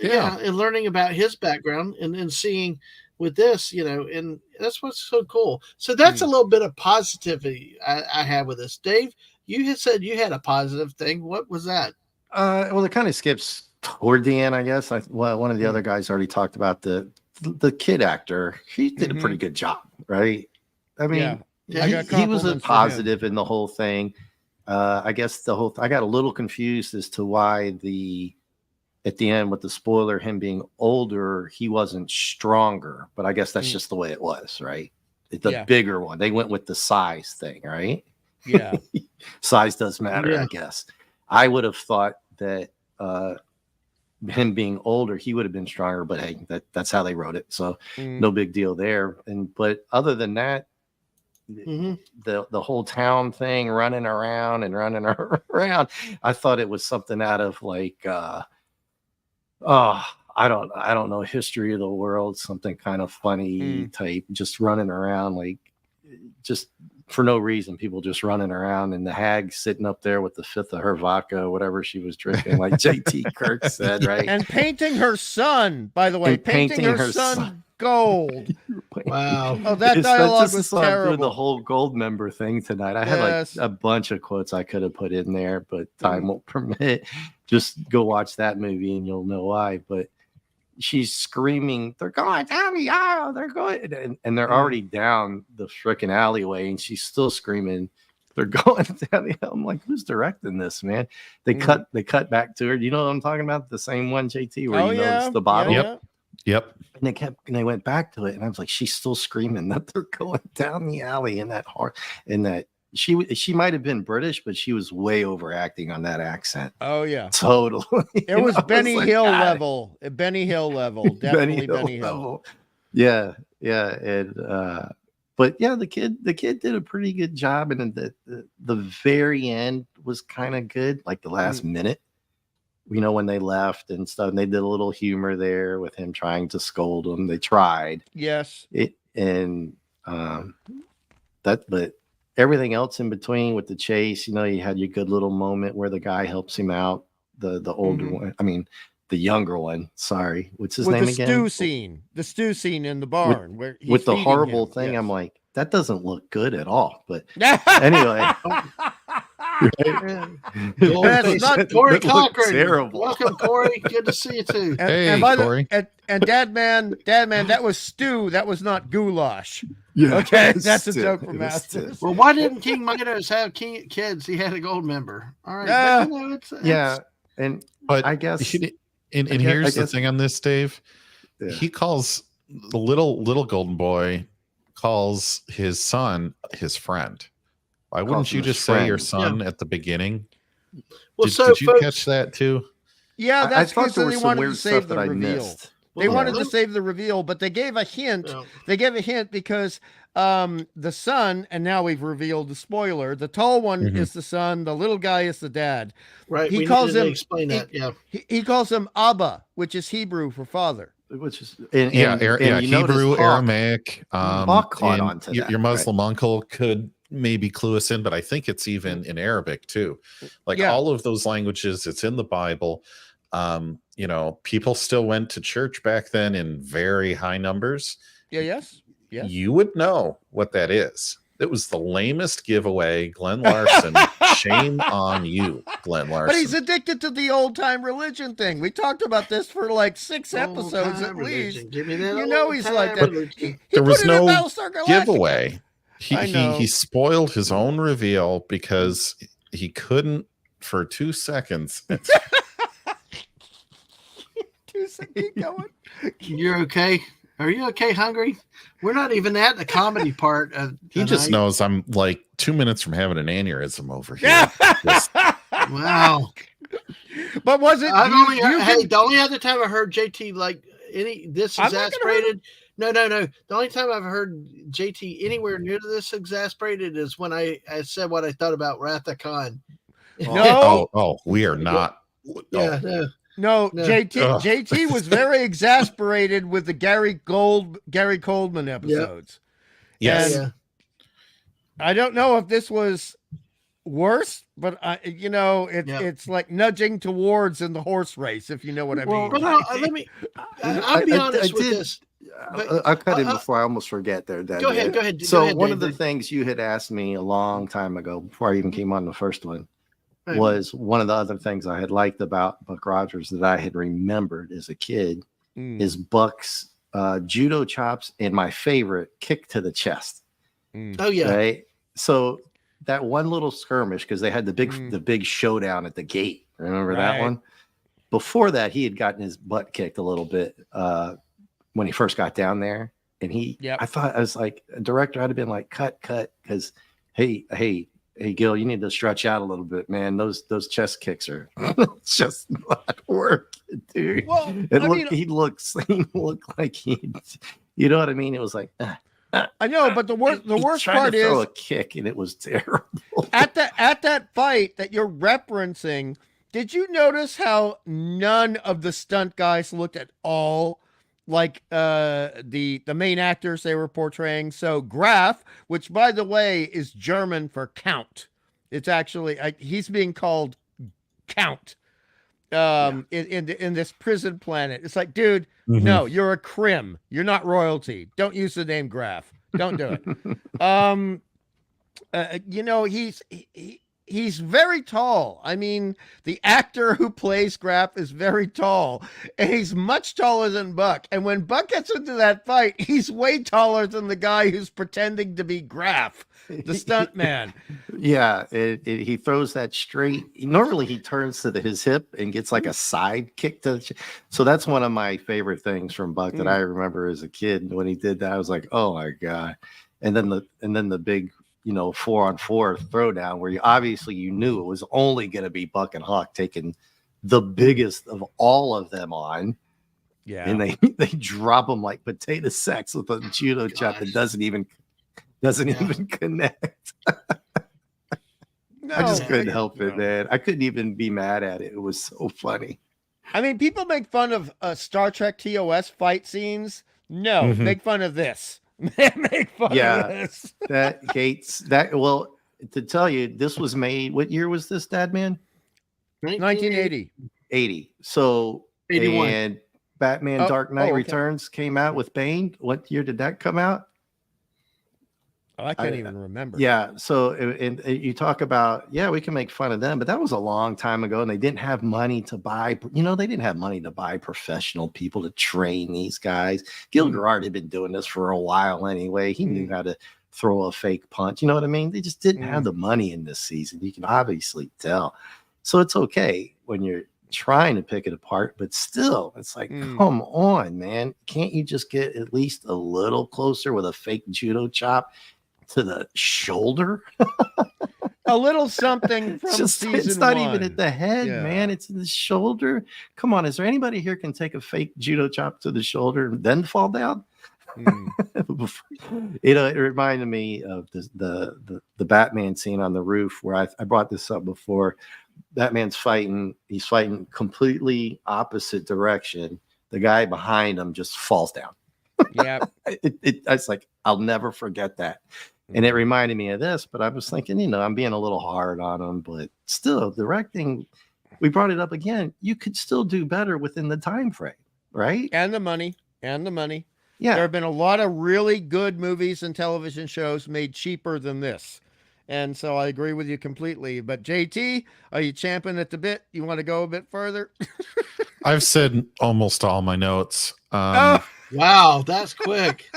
and learning about his background and seeing with this, and that's what's so cool. So that's a little bit of positivity I have with this. Dave, you had said you had a positive thing. What was that? Well, it kind of skips toward the end, I guess. One of the other guys already talked about the kid actor. He did a pretty good job, right? I mean, he was a positive in the whole thing. I guess I got a little confused as to why at the end with the spoiler, him being older, he wasn't stronger, but I guess that's just the way it was, right? The bigger one. They went with the size thing, right? Yeah. Size does matter, I guess. I would have thought that him being older, he would have been stronger, but hey, that's how they wrote it. So no big deal there. But other than that, the whole town thing running around, I thought it was something out of like I don't know, History of the World, something kind of funny type, just running around, like just for no reason, people just running around, and the hag sitting up there with the fifth of her vodka, whatever she was drinking, like JT Kirk said, right? And painting her son, by the way, painting her son gold. Wow. Oh, that dialogue was terrible. Doing the whole gold member thing tonight. I had like a bunch of quotes I could have put in there, but time won't permit. Just go watch that movie and you'll know why. But she's screaming, "They're going down the aisle! They're going!" And they're already down the freaking alleyway, and she's still screaming, "They're going down the aisle!" I'm like, who's directing this, man? They cut back to her. You know what I'm talking about? The same one, JT, where notice the bottle. Yep. And they went back to it, and I was like, she's still screaming that they're going down the alley in that hard, in that she might have been British, but she was way overacting on that accent. Oh yeah, totally. It was Benny Hill level. Benny Hill level, definitely Benny Hill. Yeah, and but yeah, the kid did a pretty good job, and the very end was kind of good, like the last minute. You know, when they left and stuff, and they did a little humor there with him trying to scold them. They tried. Yes. But everything else in between with the chase, you know, you had your good little moment where the guy helps him out the older one. I mean, the younger one. Sorry, what's his with name the again? the stew scene in the barn where he's With the feeding horrible him. thing. Yes. I'm like, that doesn't look good at all. But anyway, Goldface. not- Corey that looked Cochran. terrible. Welcome, Corey. Good to see you too. Hey, Corey. And Dadman, that was stew. That was not goulash. Yeah, Okay, that's a joke from it was Masters. Well, why didn't King Midas have kids? He had a gold member. All right. Yeah. But, you know, Yeah, and But I guess, here's the guess- thing on this, Dave. Yeah. He calls the little golden boy calls his son his friend. Why wouldn't Calls you him his just say your friend. son at the beginning? Well, Did you catch that too? Yeah, I that's thought because there they was some wanted to weird save stuff the that I reveal. missed. They Well, wanted let- to save the reveal, but they gave a hint. Yeah. They gave a hint because the son, and now we've revealed the spoiler. The tall one Mhm. is the son. The little guy is the dad. Right. He we calls needed to him- explain that. Yeah. He calls him Abba, which is Hebrew for father. Which is and Yeah, you notice Hebrew, Hawk- Aramaic. Hawk caught and on to that, your Muslim uncle could maybe clue us in, but I think it's even in Arabic too. Like Yeah. all of those languages, it's in the Bible. You know, people still went to church back then in very high numbers. Yeah, yes. Yes. You would know what that is. It was the lamest giveaway, Glenn Larson. Shame on you, Glenn Larson. But he's addicted to the old time religion thing. We talked about this for like 6 episodes at Old-time religion. least. Give me that. You know he's like that. old-time religion. He There was put it in no Battlestar Galactica. giveaway. I know. He spoiled his own reveal because he couldn't for 2 seconds. 2 seconds, keep going. You're okay. Are you okay, hungry? We're not even at the comedy part of He just tonight. knows I'm like 2 minutes from having an aneurysm over here. Yeah. Just- Wow. But was it? I've you- only you hey, can- the only other time I heard JT like this I'm not gonna exasperated. No. The only time I've heard JT anywhere near to this exasperated is when I said what I thought about Wrath of Khan. No. we are not. Yeah, Oh, no. No, No. JT was very exasperated with the Gary Coleman episodes. yes. And Yeah. I don't know if this was worse, but it's like nudging towards in the horse race, if you know what I mean. But let me. I'll be honest with did- this. But- I'll cut in uh, before I almost forget there, Dad. Go ahead. So Go ahead, one of the David. things you had asked me a long time ago, before I even came on the first one, Hey. was one of the other things I had liked about Buck Rogers that I had remembered as a kid Mm, is Buck's judo chops and my favorite, kick to the chest. mm. Oh yeah. Right. So that one little skirmish, because they had the big showdown at the gate. Remember that Right. one? Before that, he had gotten his butt kicked a little bit when he first got down there. And I thought, I was like, a director, I'd have been like, cut, because hey, Gil, you need to stretch out a little bit, man. Those chest kicks are just not working, dude. Well, He looked like you know what I mean? It was like, I know, but the worst tried part to throw is a kick, and it was terrible. at that fight that you're referencing. Did you notice how none of the stunt guys looked at all like the main actors they were portraying? So Graf, which by the way is German for count, it's actually he's being called Count in this prison planet. It's like, dude, Mhm. no, you're a crim. You're not royalty. Don't use the name Graf. Don't do it. He's very tall. I mean, the actor who plays Graf is very tall, and he's much taller than Buck. And when Buck gets into that fight, he's way taller than the guy who's pretending to be Graf, the stunt man. Yeah, he throws that straight. Normally, he turns to his hip and gets like a side kick to. So that's one of my favorite things from Buck that I remember as a kid. When he did that, I was like, "Oh my god!" And then the big 4-on-4 throwdown where you knew it was only going to be Buck and Hawk taking the biggest of all of them on. Yeah, And they drop them like potato sacks with a judo chop that doesn't even connect. no, I just couldn't help it, man. I couldn't even be mad at it. It was so funny. I mean, people make fun of Star Trek TOS fight scenes. No, Mhm. make fun of this. Make fun of this. To tell you, this was made. What year was this, Dadman? 1980. 80. So 81. and Batman Dark Knight Returns came out with Bane. What year did that come out? Oh, I can't even remember. Yeah. So and you talk about, yeah, we can make fun of them, but that was a long time ago, and they didn't have money to buy. They didn't have money to buy professional people to train these guys. Gil Gerard had been doing this for a while anyway. He knew how to throw a fake punch. You know what I mean? They just didn't have the money in this season. You can obviously tell. So it's okay when you're trying to pick it apart, but still, it's like, come on, man. Can't you just get at least a little closer with a fake judo chop to the shoulder? A little something from season it's not 1. even at the head, man. It's in the shoulder. Come on, is there anybody here can take a fake judo chop to the shoulder and then fall down? It reminded me of the Batman scene on the roof where I brought this up before. Batman's fighting. He's fighting completely opposite direction. The guy behind him just falls down. Yeah. It's like, I'll never forget that. And it reminded me of this, but I was thinking, I'm being a little hard on him, but still, directing, we brought it up again. You could still do better within the time frame, right? And the money. Yeah. There have been a lot of really good movies and television shows made cheaper than this. And so I agree with you completely. But JT, are you champing at the bit? You want to go a bit further? I've said almost all my notes. Wow, that's quick.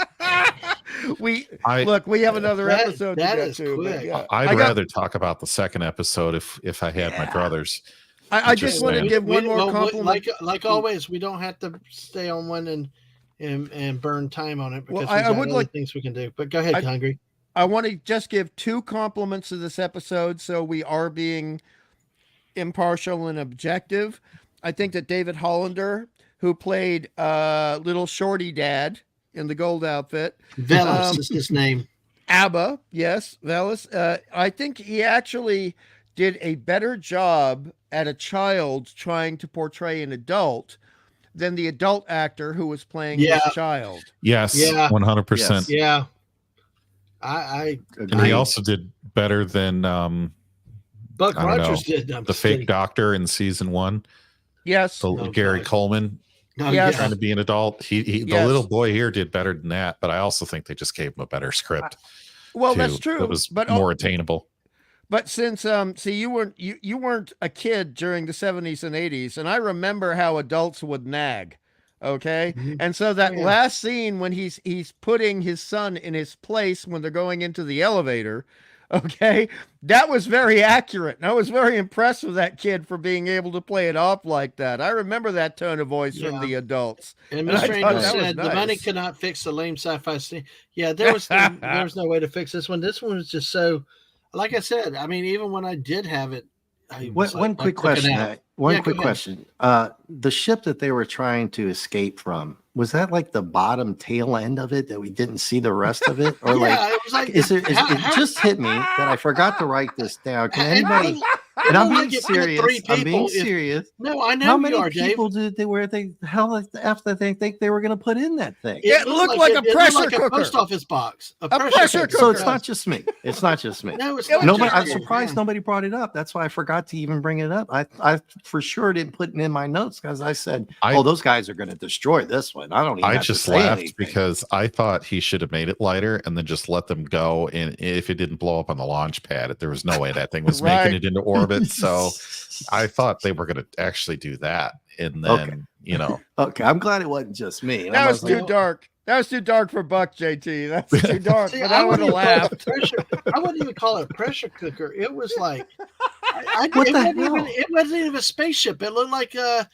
We have another episode that to get is to. quick. Yeah. I'd rather talk about the second episode if I had my druthers. I just want to give one more compliment. Like always, we don't have to stay on one and burn time on it because I would like things we can do. But go ahead, Hungry. I want to just give 2 compliments to this episode, so we are being impartial and objective. I think that David Hollander, who played little shorty dad in the gold outfit, Velas is his name. ABBA, yes, Velas. I think he actually did a better job at a child trying to portray an adult than the adult actor who was playing his child. Yes, 100%. Yeah. I and he also did better than Buck Rogers did. The fake doctor in season 1. Yes. Gary Coleman. Yes. Trying to be an adult. The little boy here did better than that, but I also think they just gave him a better script. Well, that's true. It was more attainable. But since you weren't a kid during the 70s and 80s, and I remember how adults would nag. Okay. Mm-hmm. And so that last scene when he's putting his son in his place when they're going into the elevator, okay, that was very accurate. And I was very impressed with that kid for being able to play it off like that. I remember that tone of voice from the adults. And Mr. Angel said the money could not fix the lame sci-fi scene. Yeah, there was no way to fix this one. This one was just so, like I said, I mean, even when I did have it, one quick question. Question. The ship that they were trying to escape from, was that like the bottom tail end of it that we didn't see the rest of it? Or it just hit me that I forgot to write this down. Can anybody? And I'm being serious. I'm being serious. No, I know. How many people did they after they think they were going to put in that thing? It looked like a pressure cooker, a post office box, a pressure cooker. So it's not just me. It's not just me. No, it's nobody. I'm surprised nobody brought it up. That's why I forgot to even bring it up. I for sure didn't put it in my notes because I said, those guys are going to destroy this one. I don't even. I just laughed because I thought he should have made it lighter and then just let them go. And if it didn't blow up on the launch pad, there was no way that thing was making it into orbit. So I thought they were going to actually do that. And then, Okay, I'm glad it wasn't just me. That was too dark. That was too dark for Buck, JT. That's too dark. See, but I would have laughed. I wouldn't even call it a pressure cooker. It was like it wasn't even a spaceship. It looked like a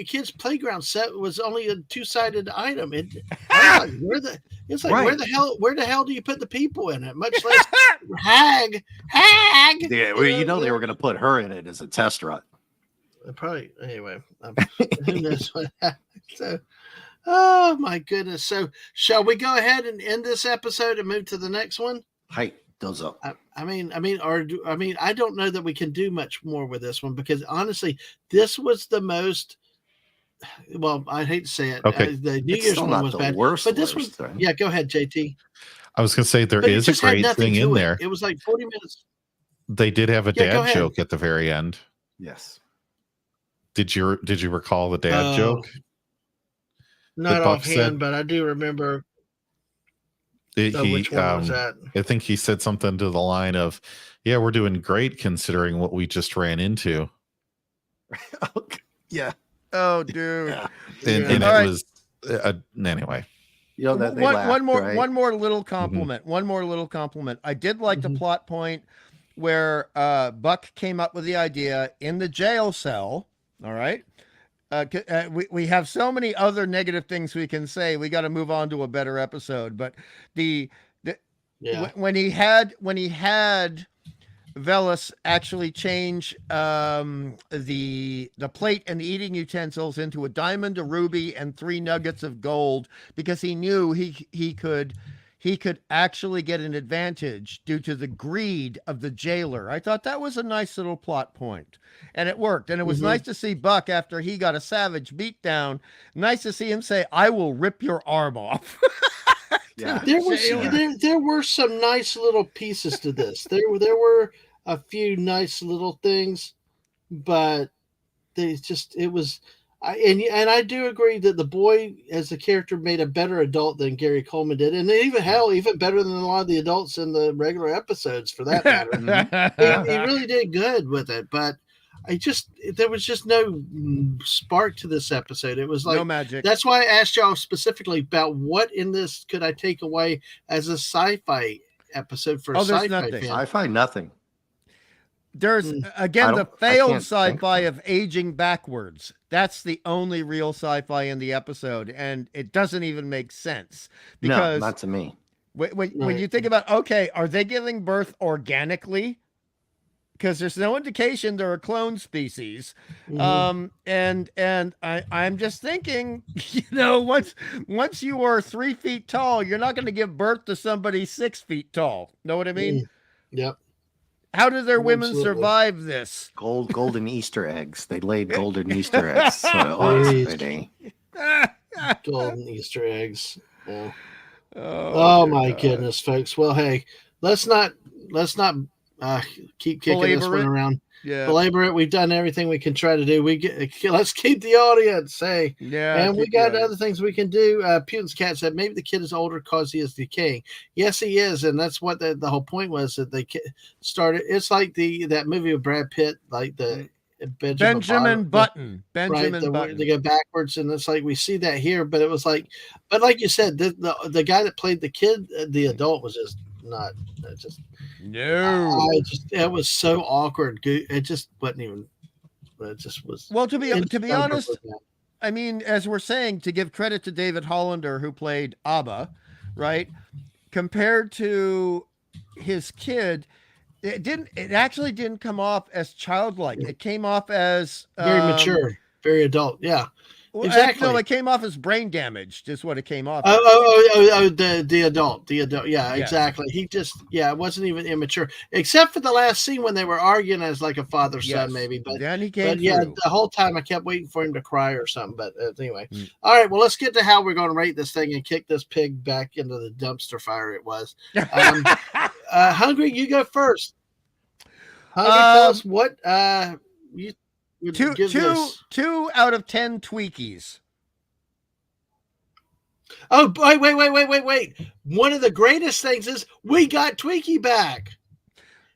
kid's playground set. It was only a 2-sided item. Where the hell do you put the people in it? Much less Hag. Yeah, well, they were going to put her in it as a test run. Probably anyway. Who knows what happened? So. Oh my goodness! So, shall we go ahead and end this episode and move to the next one? Hi, dozo. I don't know that we can do much more with this one because honestly, this was the most. Well, I hate to say it. Okay. The New Year's one was bad, but this one. Yeah, go ahead, JT. I was going to say there is a great thing in there. It was like 40 minutes. They did have a dad joke at the very end. Yes. Did you recall the dad joke? Not that Buck offhand, said? but I do remember. Which one was that? I think he said something to the line of, "Yeah, we're doing great considering what we just ran into." Yeah. Oh, dude. Yeah. And it was anyway. You know that one more right? one more little compliment. One more little compliment. I did like the plot point where Buck came up with the idea in the jail cell. All right. We have so many other negative things we can say. We got to move on to a better episode. But when he had Velas actually change the plate and the eating utensils into a diamond, a ruby, and 3 nuggets of gold, because he knew he could actually get an advantage due to the greed of the jailer. I thought that was a nice little plot point, and it worked. And it was nice to see Buck after he got a savage beatdown. Nice to see him say, "I will rip your arm off." Yeah, there were some nice little pieces to this. There were a few nice little things, but I do agree that the boy as a character made a better adult than Gary Coleman did, and even better than a lot of the adults in the regular episodes, for that matter. he really did good with it, but there was just no spark to this episode. It was like no magic. That's why I asked y'all specifically about what in this could I take away as a sci-fi episode for a sci-fi fan. Sci-fi, nothing. There's again the failed sci-fi of aging backwards. That's the only real sci-fi in the episode, and it doesn't even make sense because no, not to me. When you think about, okay, are they giving birth organically? Because there's no indication they're a clone species. And I'm just thinking, once you are 3 feet tall, you're not going to give birth to somebody 6 feet tall. Know what I mean? Yep. How do their women survive this? Golden Easter eggs. They laid golden Easter eggs. Golden Easter eggs. Yeah. Oh my goodness, folks. Well, hey, let's not keep kicking this one around. Yeah, belabor it. We've done everything we can try to do. Let's keep the audience. Hey, and we got other things we can do. Putin's cat said maybe the kid is older because he is decaying. Yes, he is, and that's what the whole point was, that they started. It's like that movie with Brad Pitt, like the Benjamin Button. Button. They go backwards, and it's like we see that here, but it was like, you said, the guy that played the kid, the adult, was just not just. No, it was so awkward. It just wasn't even. It just was. Well, to be honest, I mean, as we're saying, to give credit to David Hollander, who played Abba, right? Compared to his kid, it actually didn't come off as childlike. It came off as very mature, very adult. Yeah. Well, exactly. No, it came off as brain damaged. Is what it came off. The adult. Yeah, yes. Exactly. He it wasn't even immature, except for the last scene when they were arguing as like a father son, maybe. But then he came. The whole time I kept waiting for him to cry or something. But anyway, all right. Well, let's get to how we're going to rate this thing and kick this pig back into the dumpster fire it was. Hungry, you go first. Hungry, tell us what you. 2 out of 10 Tweakies. Oh, wait. One of the greatest things is we got Tweaky back.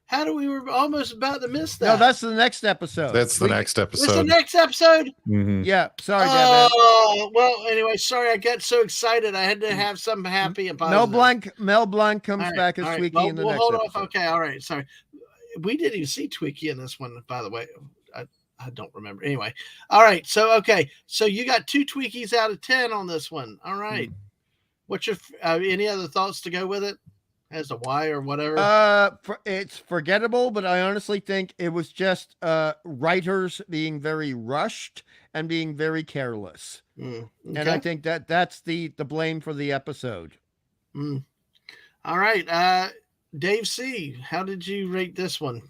How do we were almost about to miss that? No, that's the next episode. That's the next episode. That's the next episode? Mm-hmm. Yeah, sorry, Dadman. Oh, well, anyway, sorry, I got so excited. I had to have something happy and positive. Mel Blanc comes back as Tweaky in the next episode. Okay, all right, sorry. We didn't even see Tweaky in this one, by the way. I don't remember. Anyway. All right. So you got 2 Tweakies out of 10 on this one. All right. What's your, any other thoughts to go with it as to why or whatever? It's forgettable, but I honestly think it was just writers being very rushed and being very careless. Okay. And I think that's the blame for the episode. All right. Dave C., how did you rate this one?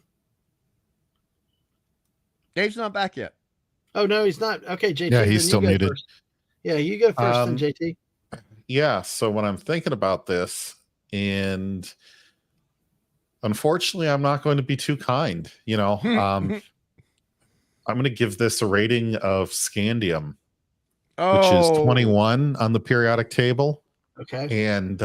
Dave's not back yet. Oh, no, he's not. Okay, JT. Yeah, he's still muted. First. Yeah, you go first then, JT. Yeah, so when I'm thinking about this, and unfortunately, I'm not going to be too kind, I'm going to give this a rating of scandium, Oh, which is 21 on the periodic table. Okay. And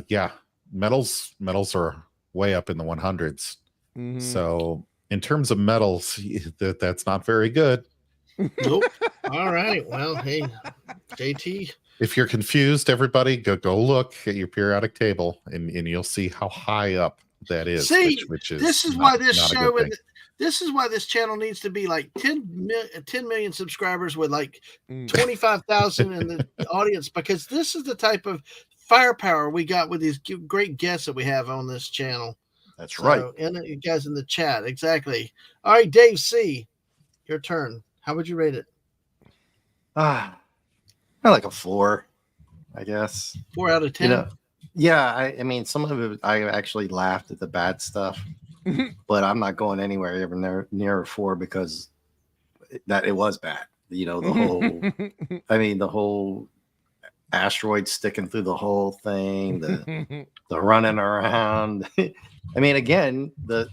yeah, metals are way up in the 100s. Mhm. So in terms of metals, that's not very good. Nope. All right. Well, hey, JT. If you're confused, everybody go look at your periodic table and you'll see how high up that is. See, which is this is not, why this not show and this is why this channel needs to be like 10 million subscribers with like 25,000 in the audience, because this is the type of firepower we got with these great guests that we have on this channel. That's right. And you guys in the chat. Exactly. All right, Dave C., your turn. How would you rate it? I like a 4, I guess. 4 out of 10. You know, yeah, I mean, some of it I actually laughed at the bad stuff, but I'm not going anywhere ever near a 4 because that it was bad. You know, the whole, I mean, the whole asteroid sticking through the whole thing, the running around. I mean, again, the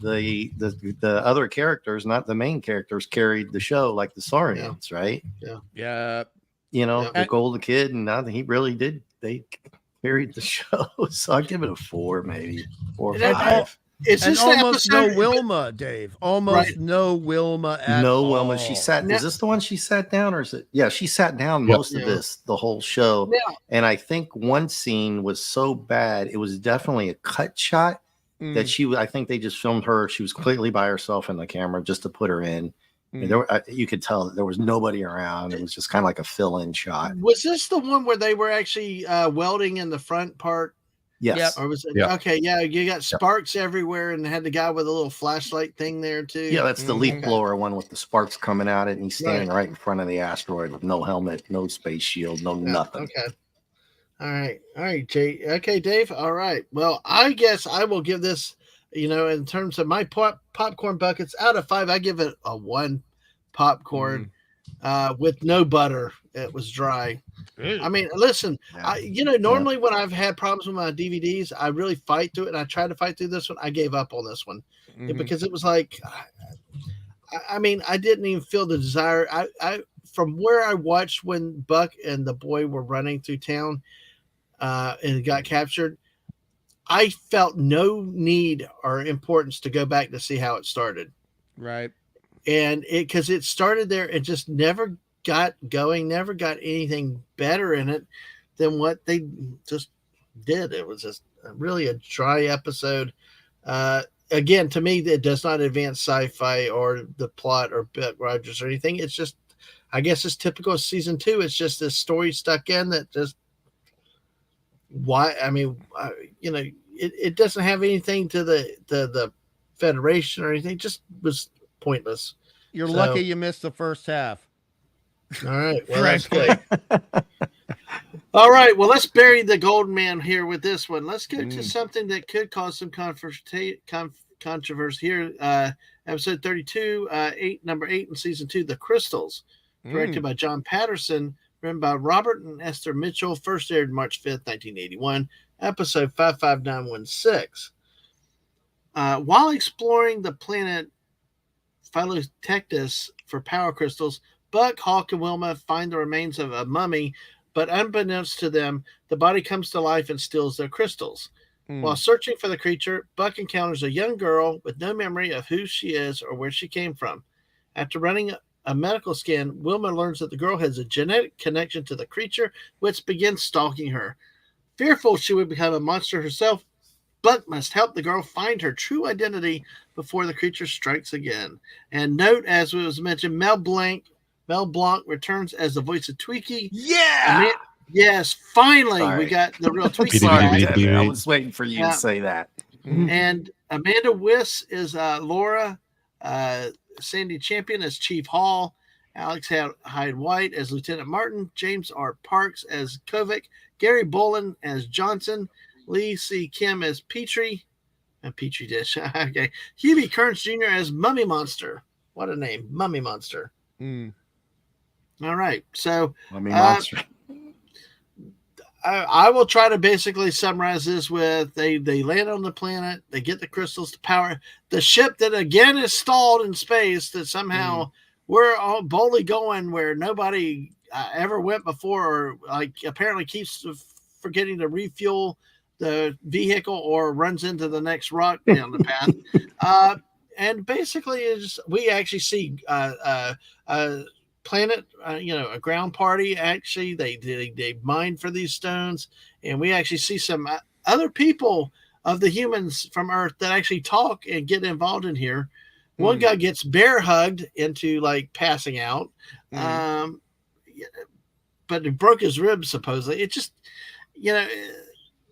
other characters, not the main characters, carried the show like the Saurians, right? Yeah. You know, the Golden Kid, and I think he really did. They carried the show, so I'd give it a 4, maybe 4 or 5. It's just almost no Wilma, Dave. Almost no Wilma at all. Wilma. She sat. Is this the one she sat down, or is it? Yeah, she sat down most of the whole show. Yeah. And I think one scene was so bad, it was definitely a cut shot that I think they just filmed her. She was completely by herself in the camera just to put her in. And you could tell that there was nobody around. It was just kind of like a fill-in shot. Was this the one where they were actually welding in the front part? Yes. Yep. Or was it? Yeah. Okay. Yeah. You got sparks everywhere, and had the guy with a little flashlight thing there too. Yeah, that's the leaf blower one with the sparks coming out, and he's standing right in front of the asteroid with no helmet, no space shield, no nothing. Okay. All right, Jay. Okay, Dave. All right. Well, I guess I will give this, in terms of my popcorn buckets, out of 5, I give it a 1 popcorn with no butter. It was dry. I mean, listen, normally when I've had problems with my DVDs, I really fight through it, and I tried to fight through this one. I gave up on this one because it was like, I mean, I didn't even feel the desire. I from where I watched when Buck and the boy were running through town and got captured, I felt no need or importance to go back to see how it started. Right. And because it started there and just never got going, never got anything better in it than what they just did. It was just really a dry episode. Again, to me, it does not advance sci-fi or the plot or Buck Rogers or anything. It's just, I guess it's typical of season 2. It's just this story stuck in that just, why? I mean, it doesn't have anything to the Federation or anything. It just was pointless. You're lucky you missed the first half. All right. Well, that's good. All right. Well, let's bury the golden man here with this one. Let's go to something that could cause some controversy here. Episode 32, number 8 in season 2, The Crystals, directed by John Patterson, written by Robert and Esther Mitchell, first aired March 5th, 1981, episode 55916. While exploring the planet Philotectus for power crystals, Buck, Hawk, and Wilma find the remains of a mummy, but unbeknownst to them, the body comes to life and steals their crystals. While searching for the creature, Buck encounters a young girl with no memory of who she is or where she came from. After running a medical scan, Wilma learns that the girl has a genetic connection to the creature, which begins stalking her. Fearful she would become a monster herself, Buck must help the girl find her true identity before the creature strikes again. And note, as was mentioned, Mel Blanc returns as the voice of Tweaky. Yeah! Yes, finally we got the real Tweaky. Sorry, I was waiting for you to say that. And Amanda Wyss is Laura, Sandy Champion as Chief Hall, Alex Hyde White as Lieutenant Martin, James R. Parks as Kovic, Gary Bolin as Johnson, Lee C. Kim as Petrie, a Petri dish. Okay, Hubie Kearns Jr. as Mummy Monster. What a name, Mummy Monster. All right, so Mummy Monster. I will try to basically summarize this with they land on the planet, they get the crystals to power the ship that again is stalled in space, that somehow we're all boldly going where nobody ever went before, or like apparently keeps forgetting to refuel the vehicle or runs into the next rock down the path. And basically, we actually see planet, a ground party. Actually, they mine for these stones, and we actually see some other people of the humans from Earth that actually talk and get involved in here. One guy gets bear hugged into like passing out, but it broke his ribs supposedly. It just,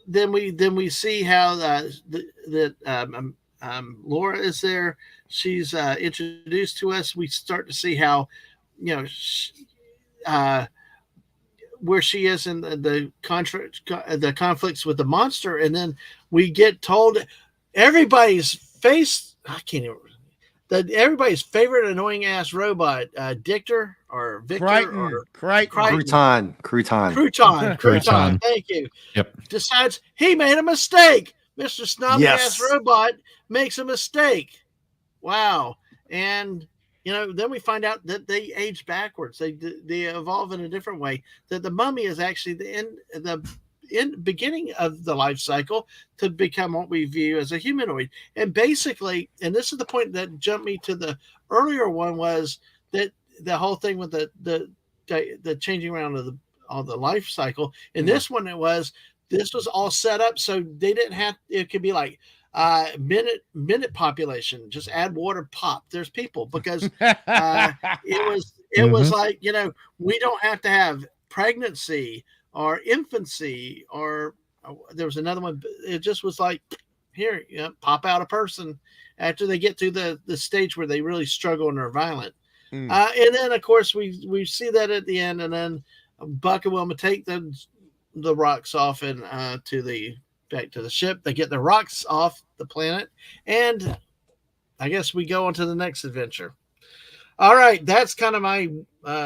then we see how Laura is there. She's introduced to us. We start to see how, where she is in the conflicts with the monster, and then we get told everybody's face. I can't even. Everybody's favorite annoying ass robot, Dictor or Victor Crichton. Crouton. Thank you. Yep. Decides he made a mistake. Mr. Snobby ass robot makes a mistake. Wow. And then we find out that they age backwards. They evolve in a different way. That the mummy is actually the beginning of the life cycle to become what we view as a humanoid. And basically, and this is the point that jumped me to the earlier one, was that the whole thing with the changing around of the life cycle. In this one, this was all set up so they didn't have. It could be like minute population. Just add water, pop. There's people, because it was like, we don't have to have pregnancy or infancy, or there was another one. It just was like, here, pop out a person after they get to the stage where they really struggle and are violent. And then, of course, we see that at the end, and then Buck and Wilma take the rocks off and back to the ship. They get the rocks off the planet, and I guess we go on to the next adventure. All right, that's kind of my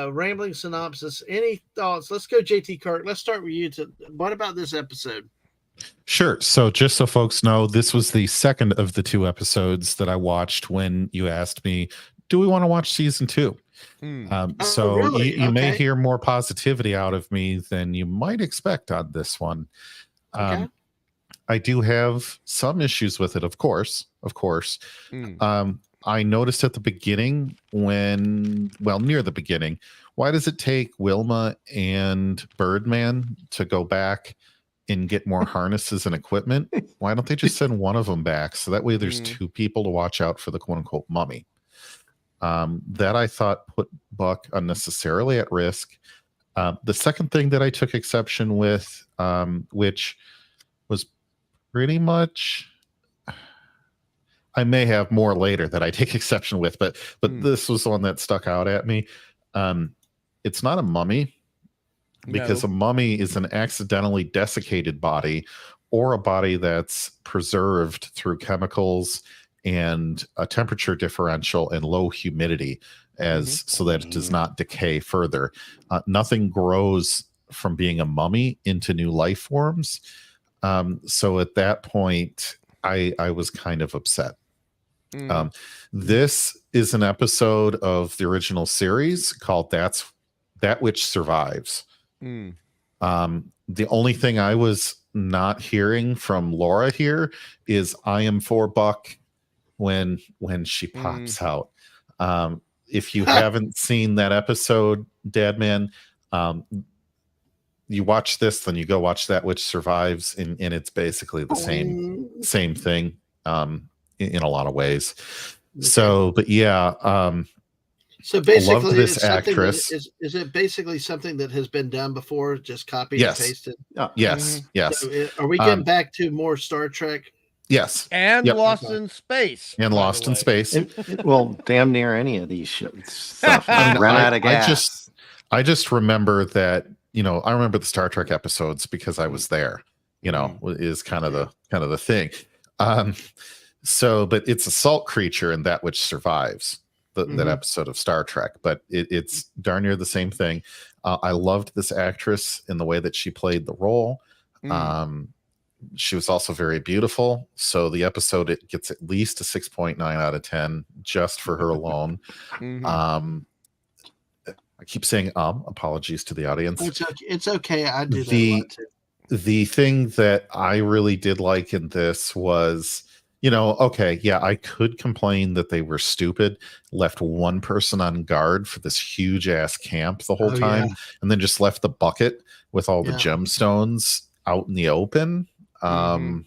rambling synopsis. Any thoughts? Let's go, JT Kirk. Let's start with you. What about this episode? Sure. So just so folks know, this was the second of the 2 episodes that I watched when you asked me, do we want to watch season 2? So really? You may hear more positivity out of me than you might expect on this one. Okay. I do have some issues with it, of course. I noticed at the beginning near the beginning, why does it take Wilma and Birdman to go back and get more harnesses and equipment? Why don't they just send one of them back? So that way there's 2 people to watch out for the quote unquote mummy. That I thought put Buck unnecessarily at risk. The second thing that I took exception with, which was pretty much, I may have more later that I take exception with, but this was the one that stuck out at me. It's not a mummy, because a mummy is an accidentally desiccated body, or a body that's preserved through chemicals and a temperature differential and low humidity, so that it does not decay further. Nothing grows from being a mummy into new life forms. So at that point, I was kind of upset. This is an episode of the original series called That Which Survives. The only thing I was not hearing from Laura here is I am for Buck when she pops out. If you haven't seen that episode, Dadman, you watch this, then you go watch That Which Survives, and it's basically the same thing in a lot of ways. So, but yeah. So basically, love this actress. Is it basically something that has been done before, just copied and pasted? Yes. So are we getting back to more Star Trek? Yes. And Lost in Space. And Lost in Space. Well, damn near any of these stuff. Ran out of gas. I just remember that, I remember the Star Trek episodes because I was there, is kind of the thing. So, but it's a salt creature in That Which Survives, that episode of Star Trek, but it's darn near the same thing. I loved this actress in the way that she played the role. She was also very beautiful. So the episode, it gets at least a 6.9 out of 10 just for her alone. I keep saying apologies to the audience. It's okay. I do that a lot too. The thing that I really did like in this was, okay, yeah, I could complain that they were stupid, left one person on guard for this huge ass camp the whole time, and then just left the bucket with all the gemstones out in the open. Not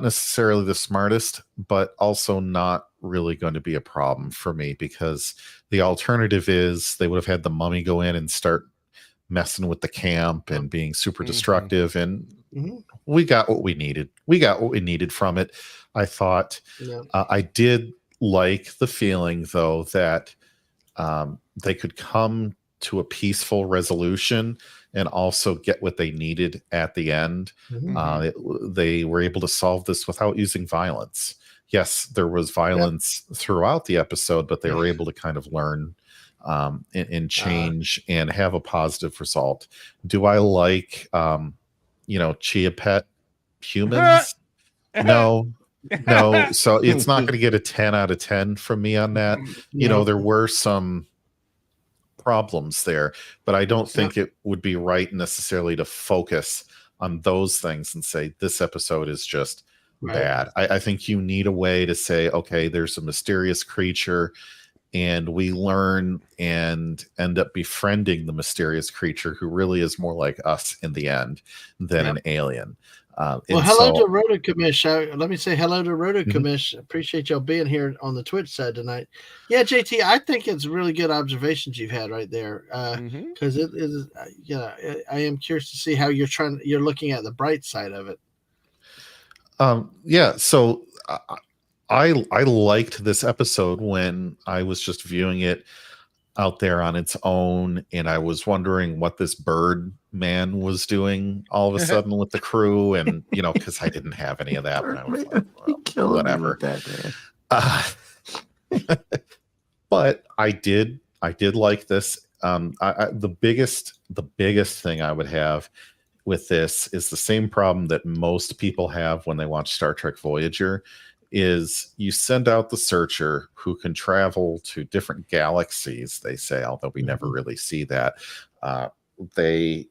necessarily the smartest, but also not really going to be a problem for me, because the alternative is they would have had the mummy go in and start messing with the camp and being super destructive, and we got what we needed. We got what we needed from it. I thought I did like the feeling, though, that they could come to a peaceful resolution and also get what they needed at the end. They were able to solve this without using violence. Yes, there was violence throughout the episode, but they were able to kind of learn and change and have a positive result. Do I like chia pet humans? No. So it's not going to get a 10 out of 10 from me on that. There were some problems there, but I don't think it would be right necessarily to focus on those things and say this episode is just bad. I think you need a way to say, okay, there's a mysterious creature, and we learn and end up befriending the mysterious creature, who really is more like us in the end than an alien. Well, hello to Rotokamish. Let me say hello to Rotokamish. Appreciate y'all being here on the Twitch side tonight. Yeah, JT, I think it's really good observations you've had right there. Because it is, I am curious to see how you're looking at the bright side of it. So I liked this episode when I was just viewing it out there on its own, and I was wondering what this bird man was doing all of a sudden with the crew, and because I didn't have any of that, and I was like, well, whatever. But I did like this. The biggest thing I would have with this is the same problem that most people have when they watch Star Trek Voyager. Is you send out the searcher who can travel to different galaxies, they say, although we never really see that. They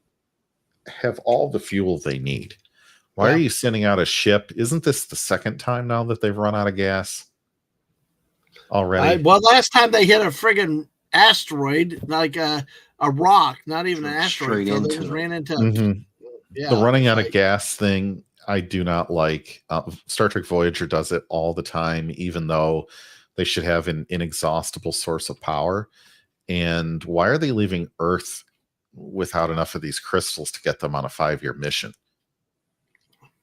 have all the fuel they need. Why are you sending out a ship? Isn't this the second time now that they've run out of gas already? Last time they hit a friggin' asteroid, like a rock, not even an asteroid. So they just ran into the running out of gas thing. I do not like. Star Trek Voyager does it all the time, even though they should have an inexhaustible source of power. And why are they leaving Earth without enough of these crystals to get them on a 5-year mission?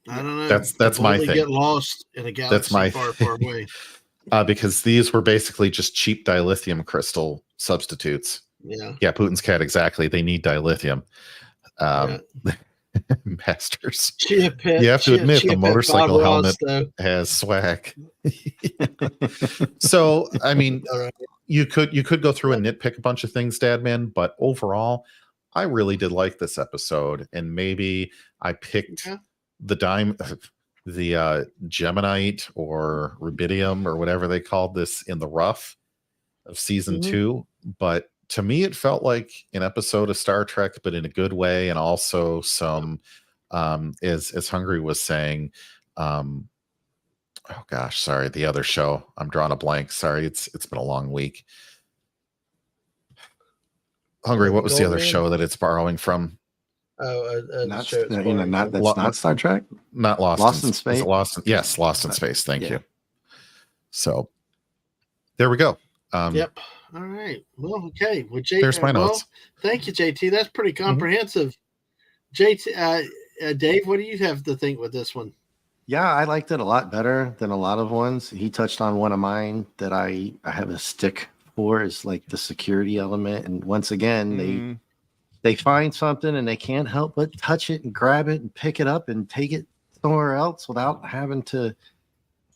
I don't know. That's my thing. Get lost in a galaxy far away. Because these were basically just cheap dilithium crystal substitutes. Yeah, Putin's cat, exactly. They need dilithium. Masters. You have to admit the motorcycle helmet has swag. So, I mean, you could go through and nitpick a bunch of things, Dadman, but overall, I really did like this episode, and maybe I picked the Geminite or rubidium or whatever they called this in the rough of season 2, but to me, it felt like an episode of Star Trek, but in a good way, and also some, as Hungry was saying, the other show. I'm drawing a blank. Sorry, it's been a long week. Hungry, what was the other show that it's borrowing from? Not Star Trek. Not Lost in Space. Lost in Space. Thank you. So there we go. Yep. All right. Well, okay. Well, there's my notes. Thank you, JT. That's pretty comprehensive. JT, Dave, what do you have to think with this one? Yeah, I liked it a lot better than a lot of ones. He touched on one of mine that I have a stick for, is like the security element. And once again, they find something and they can't help but touch it and grab it and pick it up and take it somewhere else without having to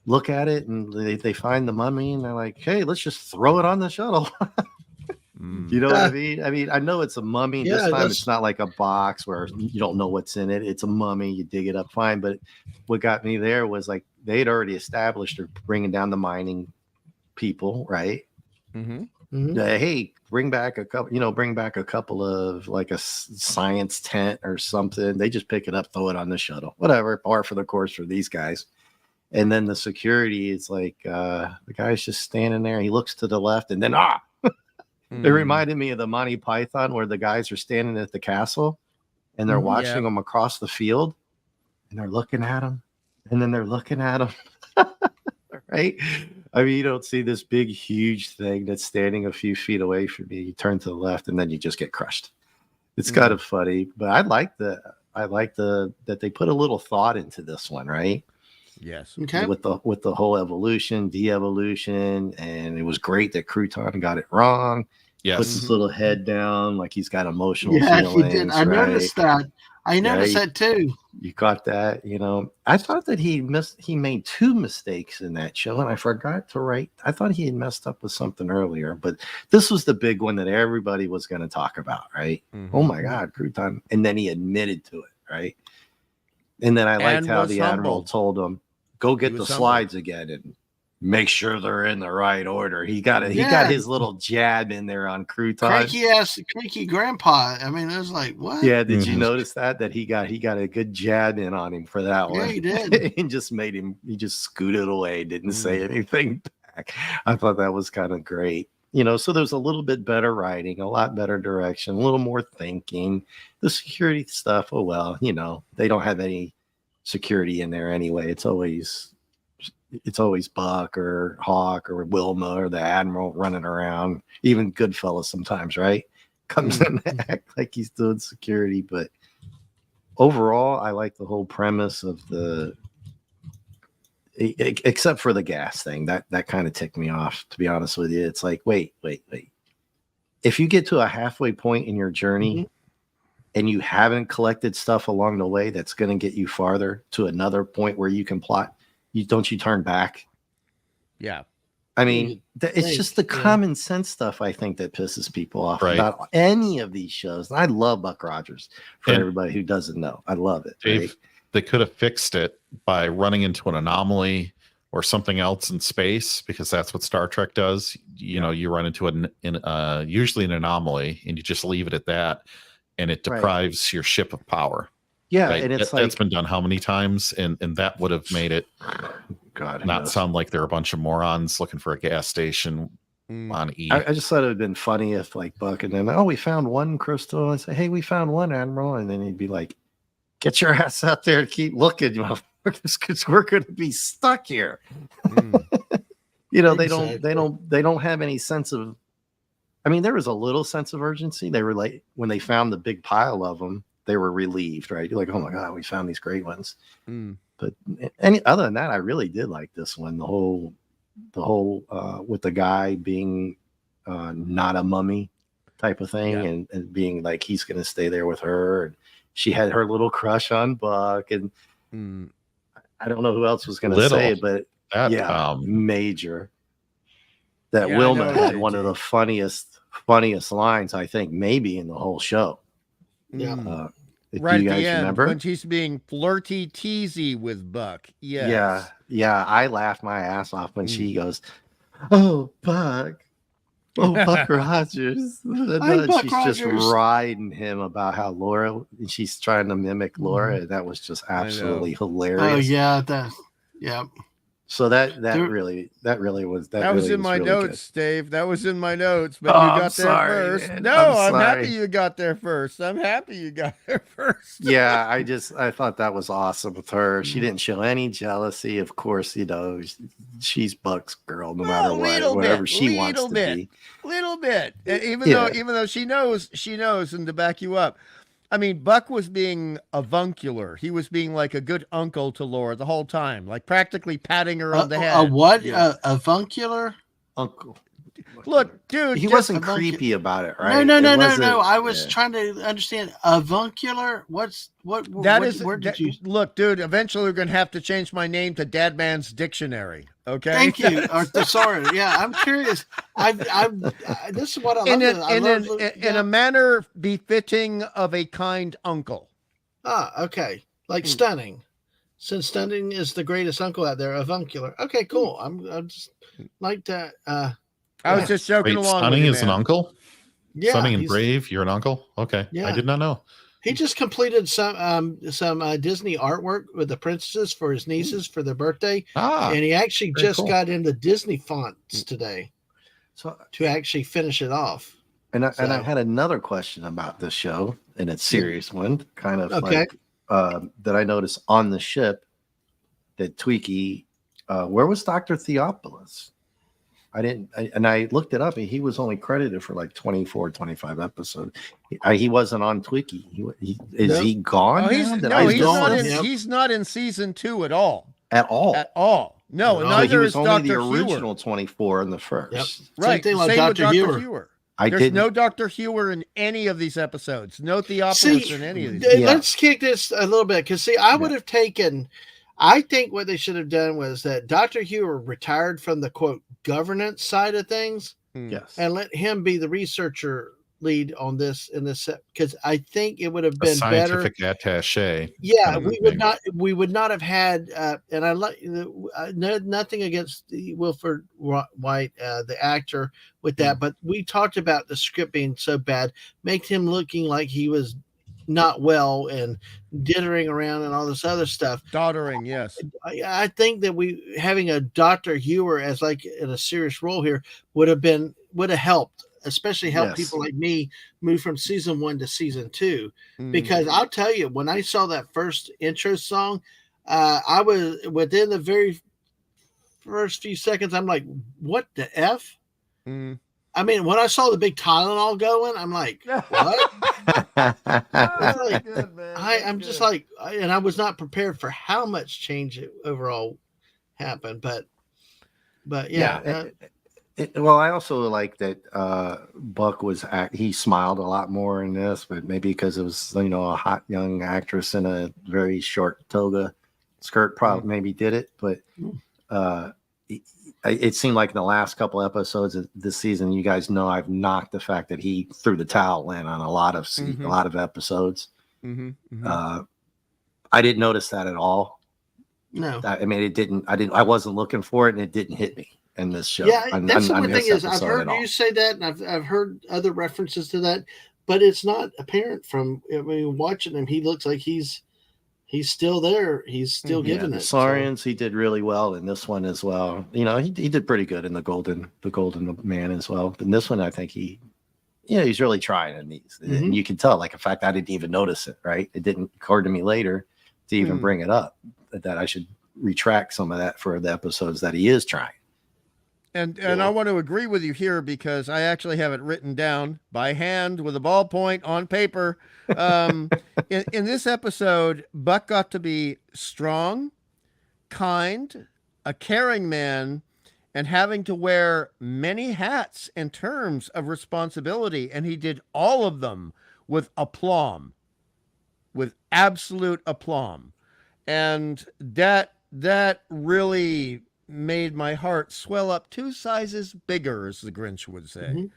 look at it. And they find the mummy and they're like, hey, let's just throw it on the shuttle. You know what I mean? I mean, I know it's a mummy. This time it's not like a box where you don't know what's in it. It's a mummy. You dig it up fine. But what got me there was like they'd already established they're bringing down the mining people, right? Hey, bring back a couple of like a science tent or something. They just pick it up, throw it on the shuttle, whatever, par for the course for these guys. And then the security is like, the guy's just standing there. He looks to the left, and then it reminded me of the Monty Python where the guys are standing at the castle and they're watching them across the field, and they're looking at him, and then they're looking at him. Right? I mean, you don't see this big, huge thing that's standing a few feet away from you. You turn to the left, and then you just get crushed. It's kind of funny, but I like that they put a little thought into this one, right? Yes. Okay. With the whole evolution, de-evolution, and it was great that Crouton got it wrong. Yes. Puts his little head down like he's got emotional Yeah, feelings. he did. I noticed that. I noticed that too. You got that, I thought that he made 2 mistakes in that show, and I forgot to write. I thought he had messed up with something earlier, but this was the big one that everybody was going to talk about, right? Oh my God, Crouton. And then he admitted to it, right? And then I liked how the Admiral told him, go get the slides again and make sure they're in the right order. He got his little jab in there on Crouton. Cranky grandpa. I mean, it was like, what? Yeah, did you notice that he got a good jab in on him for that one? Yeah, he did. And just he just scooted away, didn't say anything back. I thought that was kind of great. So there's a little bit better writing, a lot better direction, a little more thinking. The security stuff, oh well, they don't have any security in there anyway. It's always Buck or Hawk or Wilma or the Admiral running around. Even Goodfellas sometimes, right? Comes in and act like he's doing security. But overall, I like the whole premise of except for the gas thing. That kind of ticked me off, to be honest with you. It's like, wait. If you get to a halfway point in your journey and you haven't collected stuff along the way that's going to get you farther to another point where you can plot, don't you turn back? Yeah. I mean, it's just the common sense stuff, I think, that pisses people off about any of these shows. And I love Buck Rogers, for everybody who doesn't know. I love it. Dave, right? They could have fixed it by running into an anomaly or something else in space, because that's what Star Trek does. You run into usually an anomaly, and you just leave it at that, and it deprives your ship of power. Yeah, right? and that's been done how many times, and that would have made it sound like they're a bunch of morons looking for a gas station on E. I just thought it would have been funny if like Buck and then, we found one crystal, and say, hey, we found one, Admiral, and then he'd be like, get your ass out there and keep looking, because we're going to be stuck here. Exactly. They don't have any sense of. I mean, there was a little sense of urgency. They were like, when they found the big pile of them, they were relieved, right? You're like, oh my God, we found these great ones. But other than that, I really did like this one. The whole with the guy being not a mummy type of thing, and being like he's going to stay there with her, and she had her little crush on Buck, and I don't know who else was going to say it, but major. That Wilma had one of the funniest lines, I think, maybe in the whole show. Yeah. Right do you at guys the end, remember? when she's being flirty, teasy with Buck. Yes. Yeah. I laughed my ass off when she goes, "Oh, Buck. Oh, Buck Rogers." She's just riding him about how Laura, she's trying to mimic Laura. That was just absolutely hilarious. Oh, yeah. So that really was in my really notes, good. Dave. That was in my notes, but you got there first. Man. No, I'm happy you got there first. Yeah, I thought that was awesome with her. She didn't show any jealousy. Of course, she's Buck's girl, no matter what, whatever she wants to be. Little bit, even though she knows, and to back you up. I mean, Buck was being avuncular. He was being like a good uncle to Laura the whole time, like practically patting her on the head. A what? Avuncular? Uncle. Look, dude. He wasn't creepy about it, right? No. I was trying to understand. Avuncular? What? Where did you look, dude? Eventually, we're gonna have to change my name to Dadman's Dictionary. Okay. Thank you. Sorry. Yeah, I'm curious. This is what I love. In a manner befitting of a kind uncle. Okay. Like stunning. Since stunning is the greatest uncle out there, avuncular. Okay, cool. I'm just like that. I was just joking Wait, along. Sonny with you, is an man. uncle? Yeah, Sonny and Brave, you're an uncle? Okay. Yeah. I did not know. He just completed some Disney artwork with the princesses for his nieces for their birthday, and he actually very just cool. got into Disney fonts today So to actually finish it off. And I So- had another question about this show, and it's a serious one, kind of Okay. like that I noticed on the ship that Tweaky, where was Dr. Theophilus? I looked it up, and he was only credited for like 24, 25 episodes. He wasn't on Tweaky. Is Nope. he gone? Oh, he's now? Did no, I he's miss not this? in. Yep. He's not in season 2 at all. At all. At all. No, and No, So he neither was is only Dr. the original Hewer. 24 in the first. Yep. Right. Same thing like Same with Dr. Dr. Hewer. Hewer. I There's didn't. no Dr. Hewer in any of these episodes. No Theophilus See, in any of these. Yeah. let's kick this a little bit because I would have taken. I think what they should have done was that Dr. Hewer retired from the quote governance side of things Yes. and let him be the researcher lead on this in this because I think it would have A been better. scientific attaché. Yeah, kind of we thing. would not. We would not have had. And I like nothing against the Wilford White, the actor, with that. But we talked about the script being so bad, make him looking like he was not well and dithering around and all this other stuff. Doddering, yes. I think that we having a Dr. Hewer as like in a serious role here would have helped, especially help Yes. people like me move from season 1 to season 2. Mm. Because I'll tell you, when I saw that first intro song, I was within the very first few seconds, I'm like, what the F? Mm. I mean, when I saw the big Tylenol going, I'm like, what? Like, Good, man. I'm just like, and I was not prepared for how much change it overall happened. But yeah. Well, I also like that Buck he smiled a lot more in this, but maybe because it was a hot young actress in a very short toga skirt probably maybe did it, but it seemed like in the last couple episodes of this season, you guys know I've knocked the fact that he threw the towel in on a lot of episodes. I didn't notice that at all. No. I mean, I wasn't looking for it, and it didn't hit me in this show. Yeah, that's the one thing this is I've episode heard at all. you say that, and I've heard other references to that, but it's not apparent from watching him. He looks like he's still there. He's still giving the it. Saurians, he did really well in this one as well. He did pretty good in the Golden Man as well. But in this one, I think he's really trying in these. And you can tell, like, in fact, I didn't even notice it, right? It didn't occur to me later to even bring it up that I should retract some of that for the episodes that he is trying. And I want to agree with you here because I actually have it written down by hand with a ballpoint on paper. In this episode, Buck got to be strong, kind, a caring man, and having to wear many hats in terms of responsibility. And he did all of them with aplomb, with absolute aplomb. And that really made my heart swell up 2 sizes bigger, as the Grinch would say.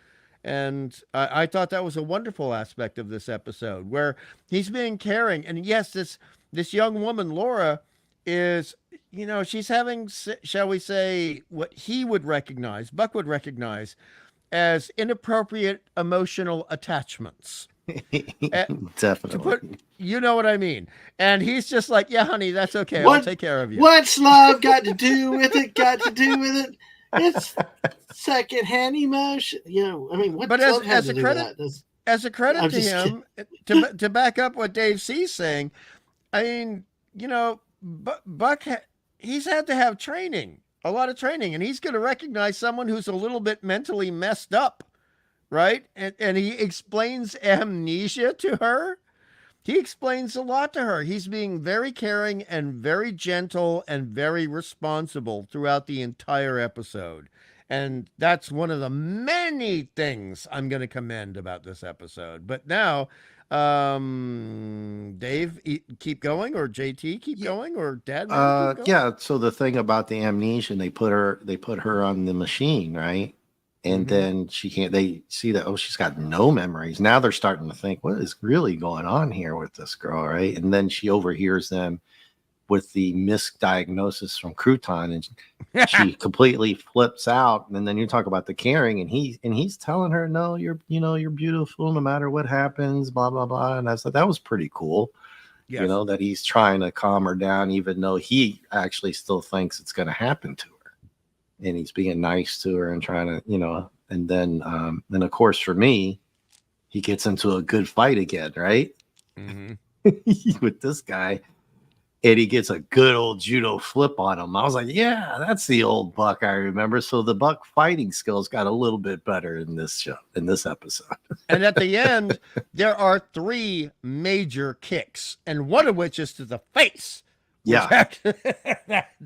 And I thought that was a wonderful aspect of this episode where he's being caring. And yes, this young woman, Laura, is, she's having, shall we say, what Buck would recognize as inappropriate emotional attachments. Definitely. You know what I mean? And he's just like, yeah, honey, that's okay. I'll take care of you. What's love got to do with it? It's secondhand emotion. I mean, what? But love as has a to do credit, with that? as a credit I'm to just him, to back up what Dave C's saying, I mean, Buck, he's had to have training, a lot of training, and he's going to recognize someone who's a little bit mentally messed up, right? And he explains amnesia to her. He explains a lot to her. He's being very caring and very gentle and very responsible throughout the entire episode. And that's one of the many things I'm going to commend about this episode. But now, Dave, keep going, or JT keep going, or Dadman keep going? Yeah. So the thing about the amnesia, they put her on the machine, right? And then they see that, she's got no memories. Now they're starting to think, what is really going on here with this girl, right? And then she overhears them with the misdiagnosis from Crouton, and she completely flips out. And then you talk about the caring, and he's telling her, no, you're beautiful no matter what happens, blah blah blah. And I said that was pretty cool. Yes. You know, that he's trying to calm her down, even though he actually still thinks it's going to happen to her, and he's being nice to her and trying to, you know. And then of course for me, he gets into a good fight again, right? With this guy, and he gets a good old judo flip on him. I was like, yeah, that's the old Buck I remember. So the Buck fighting skills got a little bit better in this show, in this episode. And at the end, there are 3 major kicks, and one of which is to the face. Yeah.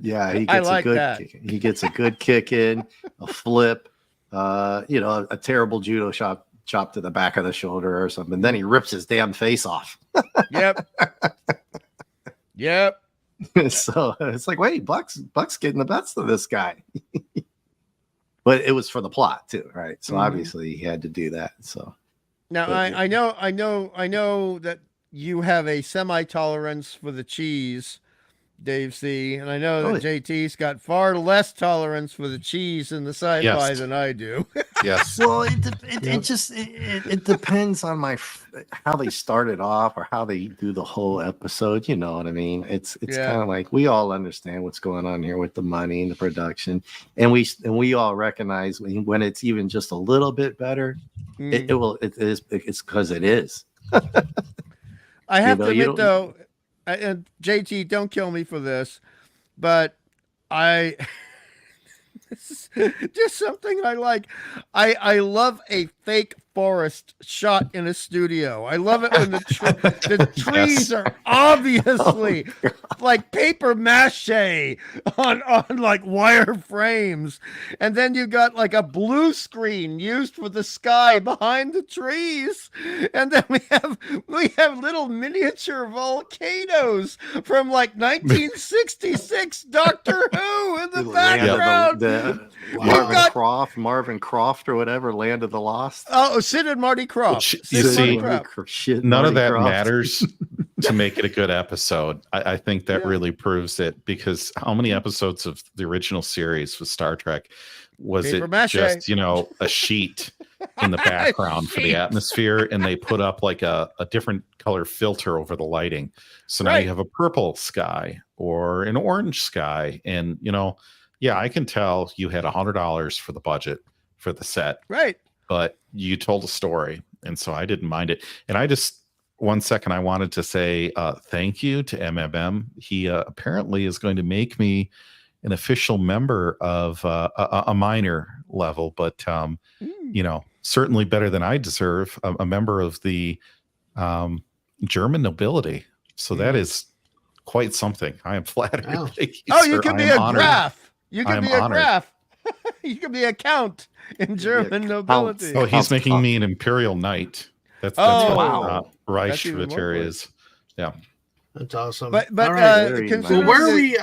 Yeah, he gets like a good that. kick. He gets a good kick in, a flip, you know, a terrible judo chop to the back of the shoulder or something. Then he rips his damn face off. Yep. Yep. So it's like, wait, Buck's getting the best of this guy. But it was for the plot too, right? So obviously he had to do that. So now I know that you have a semi-tolerance for the cheese, Dave C, and I know that JT's got far less tolerance for the cheese in the sci-fi than I do. Yes. Well, it just depends on how they started off or how they do the whole episode. You know what I mean? It's kind of like we all understand what's going on here with the money and the production, and we all recognize when it's even just a little bit better. It's because it is. I have to admit though, and JT, don't kill me for this, but this is just something I like. I love a fake forest shot in a studio. I love it when the trees are obviously like paper mache on like wire frames, and then you got like a blue screen used for the sky behind the trees, and then we have little miniature volcanoes from like 1966 Doctor Who in the background. Marvin Croft or whatever, Land of the Lost. Oh, Sid and Marty Croft. You see, none of that Croft. matters to make it a good episode. I think that really proves it, because how many episodes of the original series with Star Trek was Paper it mache. just, a sheet in the background for the atmosphere, and they put up like a different color filter over the lighting. So now you have a purple sky or an orange sky. And, I can tell you had $100 for the budget for the set. Right. But you told a story, and so I didn't mind it. And I just, 1 second, I wanted to say thank you to MMM. He apparently is going to make me an official member of a minor level, but certainly better than I deserve, a member of the German nobility. So that is quite something. I am flattered. Wow. Thank you, Oh, sir. you can I be am a honored. graph. You I can am be a honored. graph. You can be a count in German nobility. Oh, he's making me an imperial knight. That's wow. what Reich That's even more is. Yeah. That's awesome. But All right. considering Well, where are we?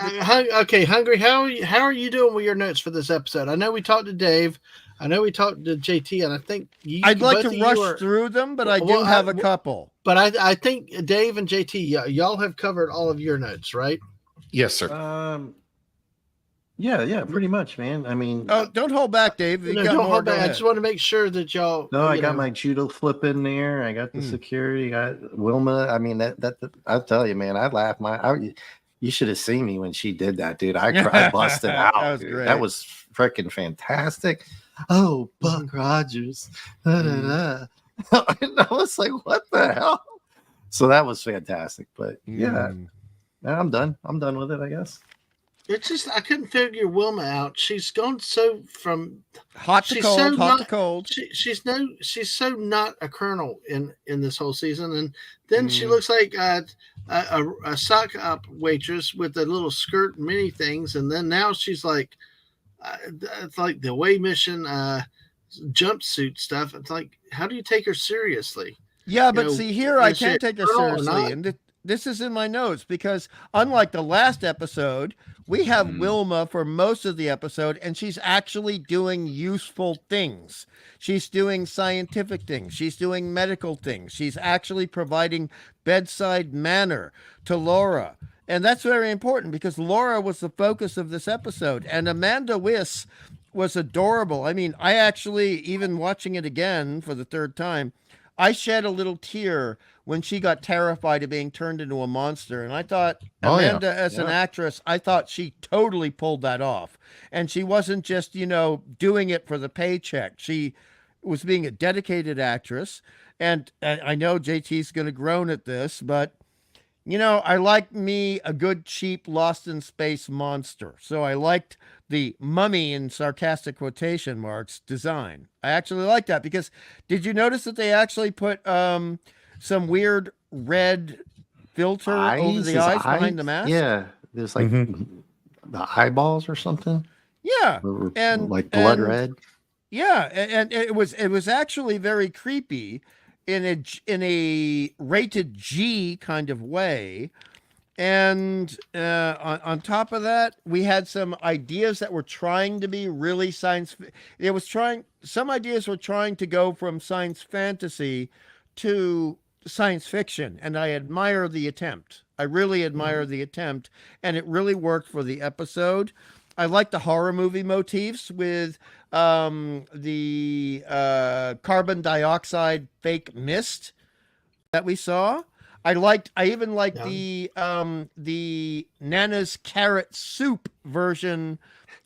Okay, Hungry. How are you doing with your notes for this episode? I know we talked to Dave. I know we talked to JT, and I think I'd like to rush through them, but I do have a couple. But I think Dave and JT, y'all have covered all of your notes, right? Yes, sir. Yeah, pretty much, man. I mean, don't hold back, Dave. Don't hold back. I just want to make sure that y'all. No, I got my judo flip in there. I got the security. I got Wilma. I mean, that I'll tell you, man. I laughed. You should have seen me when she did that, dude. I busted out. That was dude. great. That was freaking fantastic. Oh, Buck Rogers. And I was like, what the hell? So that was fantastic. But yeah, I'm done. I'm done with it, I guess. It's just I couldn't figure Wilma out. She's gone so from hot to cold. She's so not a colonel in this whole season, and then she looks like a sock up waitress with the little skirt mini things, and then now she's like it's like the away mission jumpsuit stuff. It's like, how do you take her seriously? Yeah, but see here, I can't take her seriously, and this is in my notes, because unlike the last episode, we have Wilma for most of the episode, and she's actually doing useful things. She's doing scientific things. She's doing medical things. She's actually providing bedside manner to Laura And that's very important because Laura was the focus of this episode. And Amanda Wyss was adorable. I mean, I actually, even watching it again for the third time, I shed a little tear when she got terrified of being turned into a monster. And I thought, Amanda, as an actress, I thought she totally pulled that off. And she wasn't just, doing it for the paycheck. She was being a dedicated actress. And I know JT's going to groan at this, but I like me a good, cheap, lost in space monster. So I liked the mummy in sarcastic quotation marks design. I actually like that because did you notice that they actually put some weird red filter over the eyes behind the mask? Yeah, there's like the eyeballs or something. Yeah, and like blood red. Yeah, and it was actually very creepy in a rated G kind of way. And on top of that, we had some ideas that were trying to be really some ideas were trying to go from science fantasy to science fiction. And I admire the attempt. I really admire the attempt. And it really worked for the episode. I like the horror movie motifs with the carbon dioxide fake mist that we saw. I even liked the Nana's carrot soup version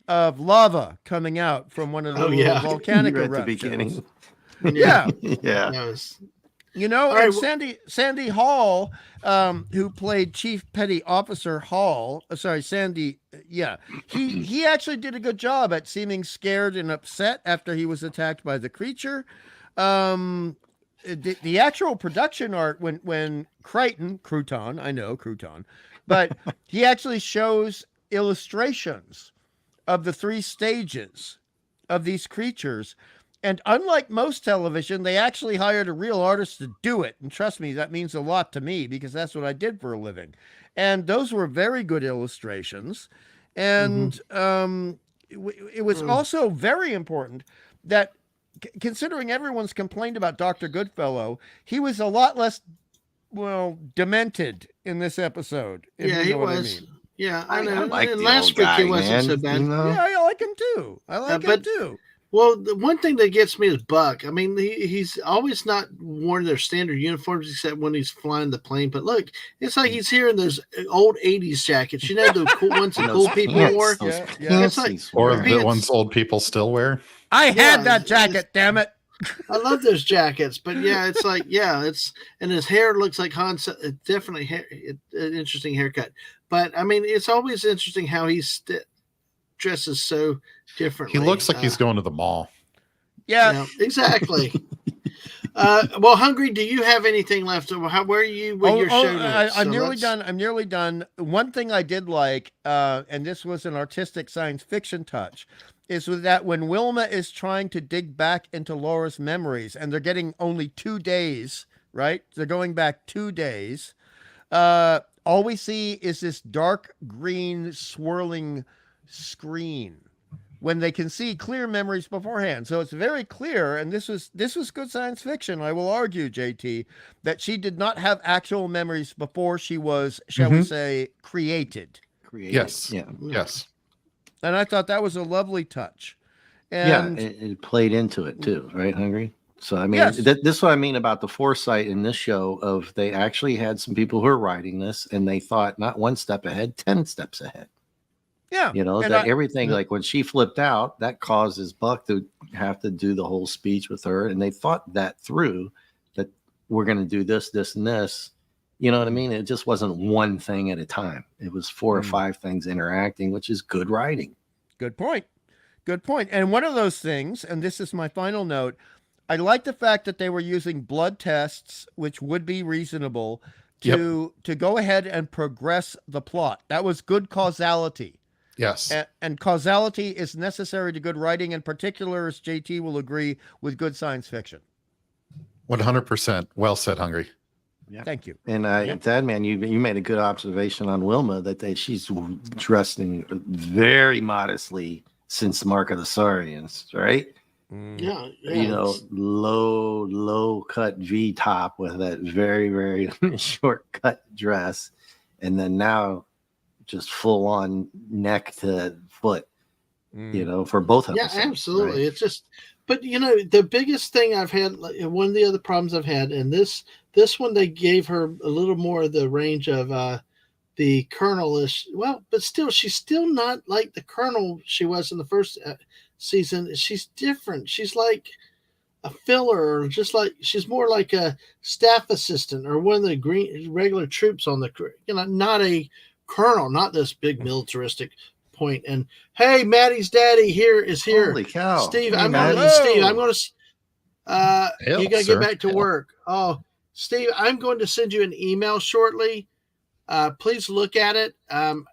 of lava coming out from one of the volcanic eruptions. At the beginning. Yeah. Yeah. And Sandy Hall, who played Chief Petty Officer Hall, Sandy, he actually did a good job at seeming scared and upset after he was attacked by the creature. The actual production art when Crouton, but he actually shows illustrations of the 3 stages of these creatures. And unlike most television, they actually hired a real artist to do it. And trust me, that means a lot to me because that's what I did for a living. And those were very good illustrations. And it was also very important that, considering everyone's complained about Dr. Goodfellow, he was a lot less, demented in this episode. He was. I mean. Yeah, I know. Like last week he wasn't so bad. Yeah, I like him too. Him too. Well, the one thing that gets me is Buck. I mean, he's always not worn their standard uniforms except when he's flying the plane. But look, it's like he's here in those old 80s jackets. You know, the cool ones that cool people wore? It's like, or the ones old people still wear? I had that jacket, damn it. I love those jackets. But it's like, and his hair looks like Hans. Definitely an interesting haircut. But, I mean, it's always interesting how he's dresses so differently. He looks like he's going to the mall. Yeah, exactly. Well, Hungry, do you have anything left? Where are you with your show notes? I'm nearly done. One thing I did like, and this was an artistic science fiction touch, is with that when Wilma is trying to dig back into Laura's memories, and they're getting only 2 days, right? They're going back 2 days. All we see is this dark green swirling screen when they can see clear memories beforehand. So it's very clear, and this was good science fiction. I will argue, JT, that she did not have actual memories before she was, shall we say, created. Yes. Yeah. Yes. And I thought that was a lovely touch. And it played into it too, right, Hungry? So, I mean, Yes. this is what I mean about the foresight in this show of they actually had some people who are writing this, and they thought not 1 step ahead, 10 steps ahead. Yeah. Everything, like when she flipped out, that causes Buck to have to do the whole speech with her. And they thought that through, that we're going to do this, this, and this. You know what I mean? It just wasn't one thing at a time. It was 4 or 5 things interacting, which is good writing. Good point. And one of those things, and this is my final note, I like the fact that they were using blood tests, which would be reasonable, to go ahead and progress the plot. That was good causality. Yes. And causality is necessary to good writing, in particular, as JT will agree, with good science fiction. 100%. Well said, Hungry. Yeah. Thank you. And Dadman, you made a good observation on Wilma that she's dressing very modestly since the Mark of the Saurians, right? Yeah. Low cut V top with that very, very short cut dress. And then now just full on neck to foot, Mm. for both Yeah, episodes. absolutely. Right? It's just, but the biggest thing I've had, one of the other problems I've had, and this one they gave her a little more of the range of the Colonel-ish. Well, but still, she's still not like the Colonel she was in the first season. She's different. She's like a filler, or just like she's more like a staff assistant or one of the regular troops on the, not a colonel, not this big militaristic point. And hey, Maddie's daddy is here. Holy cow. Steve, Hey, I'm going Maddie. to Steve. I'm going to Hail, you got to sir. get back to Hail. work. Oh, Steve, I'm going to send you an email shortly. Please look at it.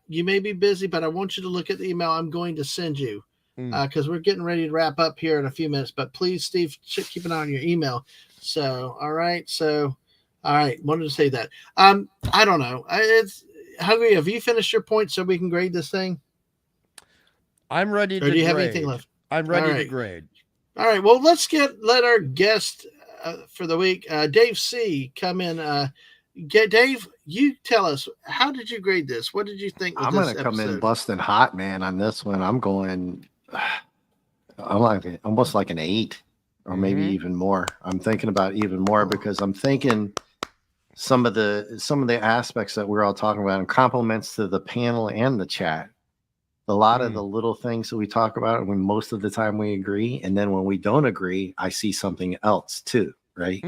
You may be busy, but I want you to look at the email I'm going to send you because we're getting ready to wrap up here in a few minutes. But please, Steve, keep an eye on your email. So, all right. Wanted to say that. I don't know. It's Hungry. Have you finished your point so we can grade this thing? I'm ready to Or do you grade. have anything left? I'm ready All to right. grade. All right. Well, let our guest for the week, Dave C., come in. Dave, you tell us, how did you grade this? What did you think with I'm this going to come in episode? busting hot, man, on this one. I'm going, I'm like almost like an 8 or maybe even more. I'm thinking about even more because I'm thinking some of the aspects that we're all talking about and compliments to the panel and the chat. A lot of the little things that we talk about, when most of the time we agree, and then when we don't agree, I see something else too, right?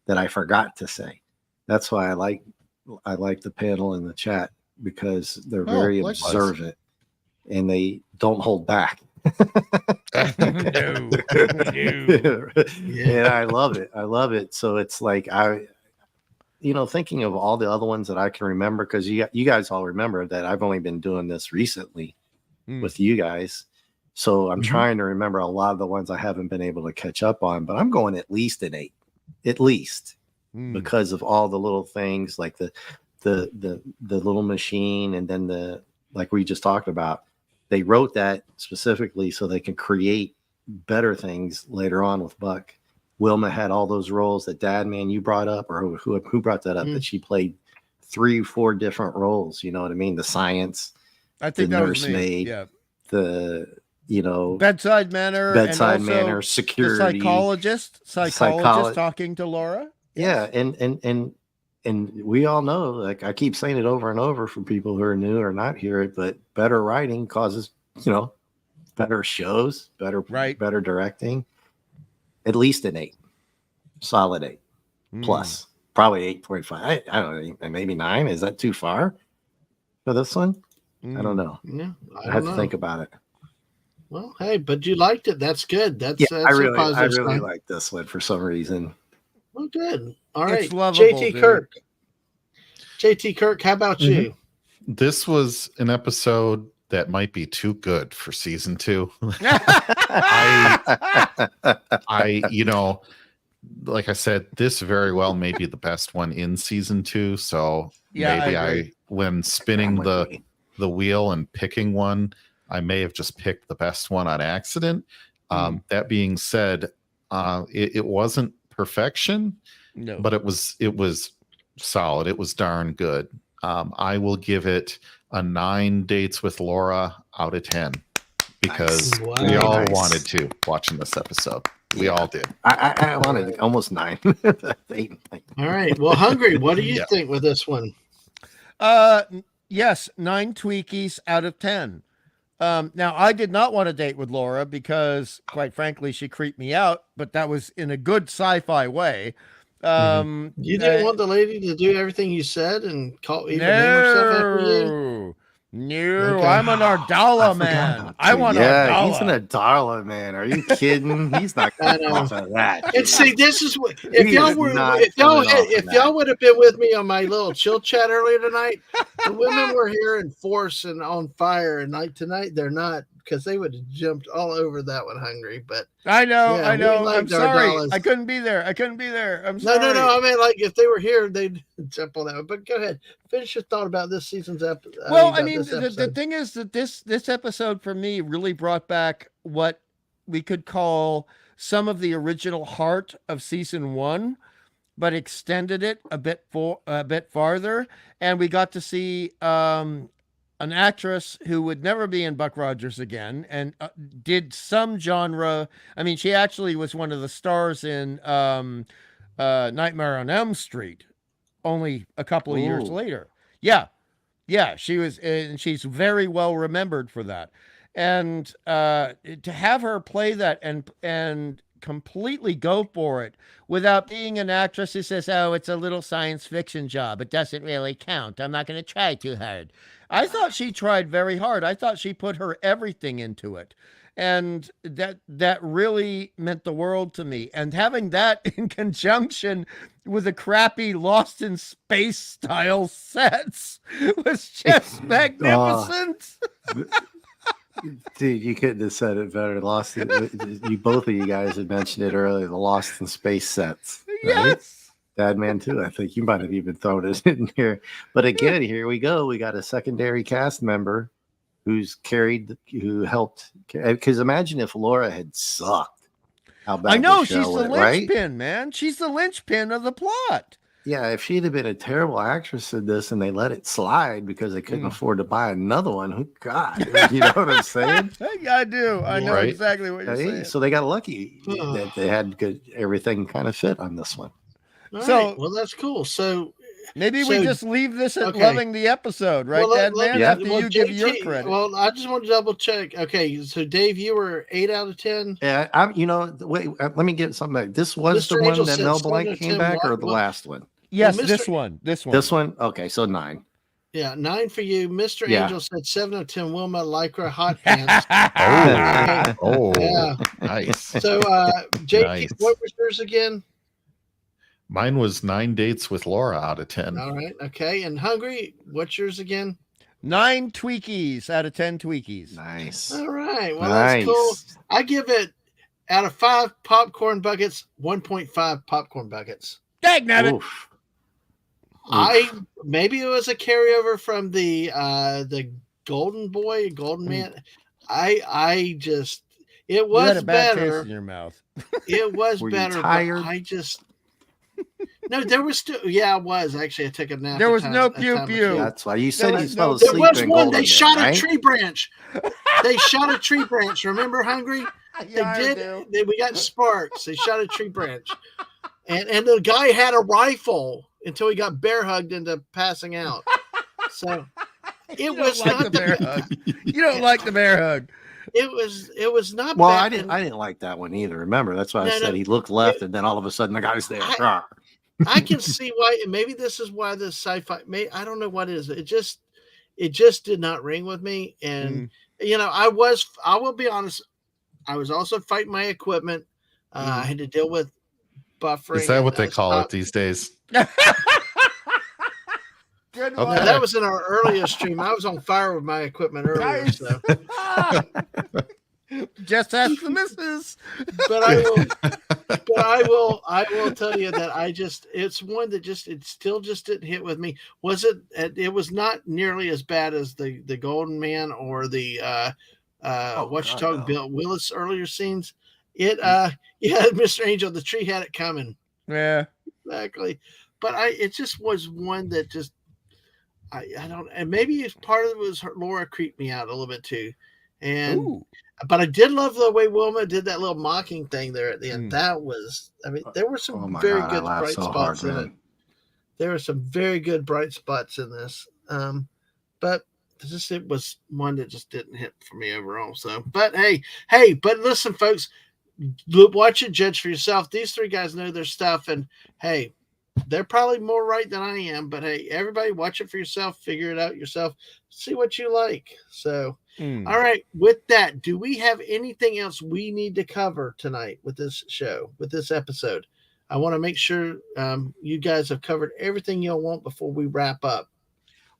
That I forgot to say. That's why I like the panel and the chat, because they're very observant and they don't hold back. No. And I love it. So it's like thinking of all the other ones that I can remember, because you guys all remember that I've only been doing this recently with you guys. So I'm trying to remember a lot of the ones I haven't been able to catch up on, but I'm going at least an 8, at least, because of all the little things like the little machine, and then like we just talked about, they wrote that specifically so they can create better things later on with Buck. Wilma had all those roles that Dadman you brought up, or who brought that up, that she played 3-4 different roles. You know what I mean? The science, I think the that was me. nursemaid, Yeah. the bedside manner, and also security, the psychologist talking to Laura. Yes. Yeah, and we all know, like I keep saying it over and over for people who are new or not hear it, but better writing causes better shows, better directing. At least an 8, solid 8 plus, probably 8.5. I don't know, maybe 9. Is that too far for this one? I don't know. Yeah, I have to think about it. Well, hey, but you liked it. That's good. That's I really sign. like this one for some reason. Well, good. All right, it's lovable, JT dude. Kirk. JT Kirk, how about you? This was an episode that might be too good for season 2. Like I said, this very well may be the best one in season 2. So maybe when spinning the wheel and picking one, I may have just picked the best one on accident. That being said, it wasn't perfection, but it was solid. It was darn good. I will give it a 9 dates with Laura out of 10, because we all wanted to watching this episode. We all did. I wanted almost 9. 8. All right. Well, Hungry, what do you think with this one? Yes, 9 Tweakies out of 10. Now, I did not want to date with Laura because, quite frankly, she creeped me out, but that was in a good sci-fi way. You didn't want the lady to do everything you said and name herself after you? No, okay. I'm an Ardala man. I want Ardala. He's an Ardala man. Are you kidding? He's not going to that. And see, this is what if y'all would have been with me on my little chill chat earlier tonight, the women were here in force and on fire, and tonight they're not, because they would have jumped all over that one, Hungry. But I know. I'm sorry. I couldn't be there. I'm sorry. No. I mean, like if they were here, they'd jump on that one. But go ahead, finish your thought about this season's episode. Well, the thing is that this episode for me really brought back what we could call some of the original heart of season 1, but extended it a bit farther, and we got to see an actress who would never be in Buck Rogers again, and did some genre. I mean, she actually was one of the stars in Nightmare on Elm Street, only a couple of years Ooh. later. Yeah, yeah, she was, and she's very well remembered for that. And to have her play that and completely go for it without being an actress who says, "Oh, it's a little science fiction job. It doesn't really count. I'm not going to try too hard." I thought she tried very hard. I thought she put her everything into it. And that really meant the world to me. And having that in conjunction with a crappy Lost in Space style sets was just magnificent. Dude, you couldn't have said it better. You both of you guys had mentioned it earlier. The Lost in Space sets. Right? Yes. Dadman too. I think you might have even thrown it in here. But again, here we go. We got a secondary cast member who helped. Because imagine if Laura had sucked. How bad I know, the show she's the went, right? linchpin, man. She's the linchpin of the plot. Yeah, if she'd have been a terrible actress in this and they let it slide because they couldn't afford to buy another one, who God, you know what I'm saying? I do. I know Right. exactly what you're saying. So they got lucky that they had everything kind of fit on this one. All So- right. Well, that's cool. So Maybe we So- just leave this at okay. loving the episode, right, well, Dadman? yeah. After you give your credit. Well, I just want to double check. Okay, so Dave, you were 8 out of 10. Yeah, wait, let me get something back. This was Mr. the one Angel that said Mel 7 Blanc out of came 10. back, or What- the what- last one? Yes, Mr. this one. This one? Okay, so 9. Yeah, 9 for you. Mr. Yeah. Angel said 7 out of 10. Wilma Lycra hot pants. Oh, Yeah. nice. So, Jake, Nice. what was yours again? Mine was 9 dates with Laura out of 10. All right, okay. And Hungry, what's yours again? 9 tweakies out of 10 tweakies. Nice. All right, well, Nice. that's cool. I give it, out of 5 popcorn buckets, 1.5 popcorn buckets. Dagnabbit. Oof. Maybe it was a carryover from the Golden Boy, Golden Man. I just, it You had was a bad taste better. in your mouth. It was Were you better. tired? But I just no, there was still. Yeah, I was actually. I took a nap. There a was time- no a time or pew two. pew. That's why you said There you was fell no- There asleep was in one. Golden They Man, shot right? a tree branch. They shot a tree branch. Remember, Hungry? Yeah, I They do. did. We got sparks. They shot a tree branch, and the guy had a rifle until he got bear hugged into passing out. So You it don't was like not the bear hug. You don't like the bear hug. It was not. Well, bad. I didn't like that one either. Remember, that's why I No, said no. he looked left, and then all of a sudden the guy's there. I can see why, and maybe this is why the sci-fi. I don't know what it is. It just did not ring with me, and I will be honest. I was also fighting my equipment. I had to deal with buffering. Is that what and, they call it these days? Good Okay. one. That was in our earlier stream. I was on fire with my equipment earlier. Nice. So. Just ask the missus. But I will tell you that it's one that it still just didn't hit with me. It was not nearly as bad as the Golden Man or the Bill Willis earlier scenes. Mr. Angel, the tree had it coming. Yeah. Exactly. But it just was one that just I don't, and maybe it's part of it was Laura creeped me out a little bit too. But I did love the way Wilma did that little mocking thing there at the end. That was, there were some very good bright spots in it. There were some very good bright spots in this. But it was one that just didn't hit for me overall. So, but but listen, folks, watch it, judge for yourself. These 3 guys know their stuff, and hey, they're probably more right than I am. But hey, everybody, watch it for yourself, figure it out yourself, see what you like. So. All right. With that, do we have anything else we need to cover tonight with this show, with this episode? I want to make sure you guys have covered everything you'll want before we wrap up.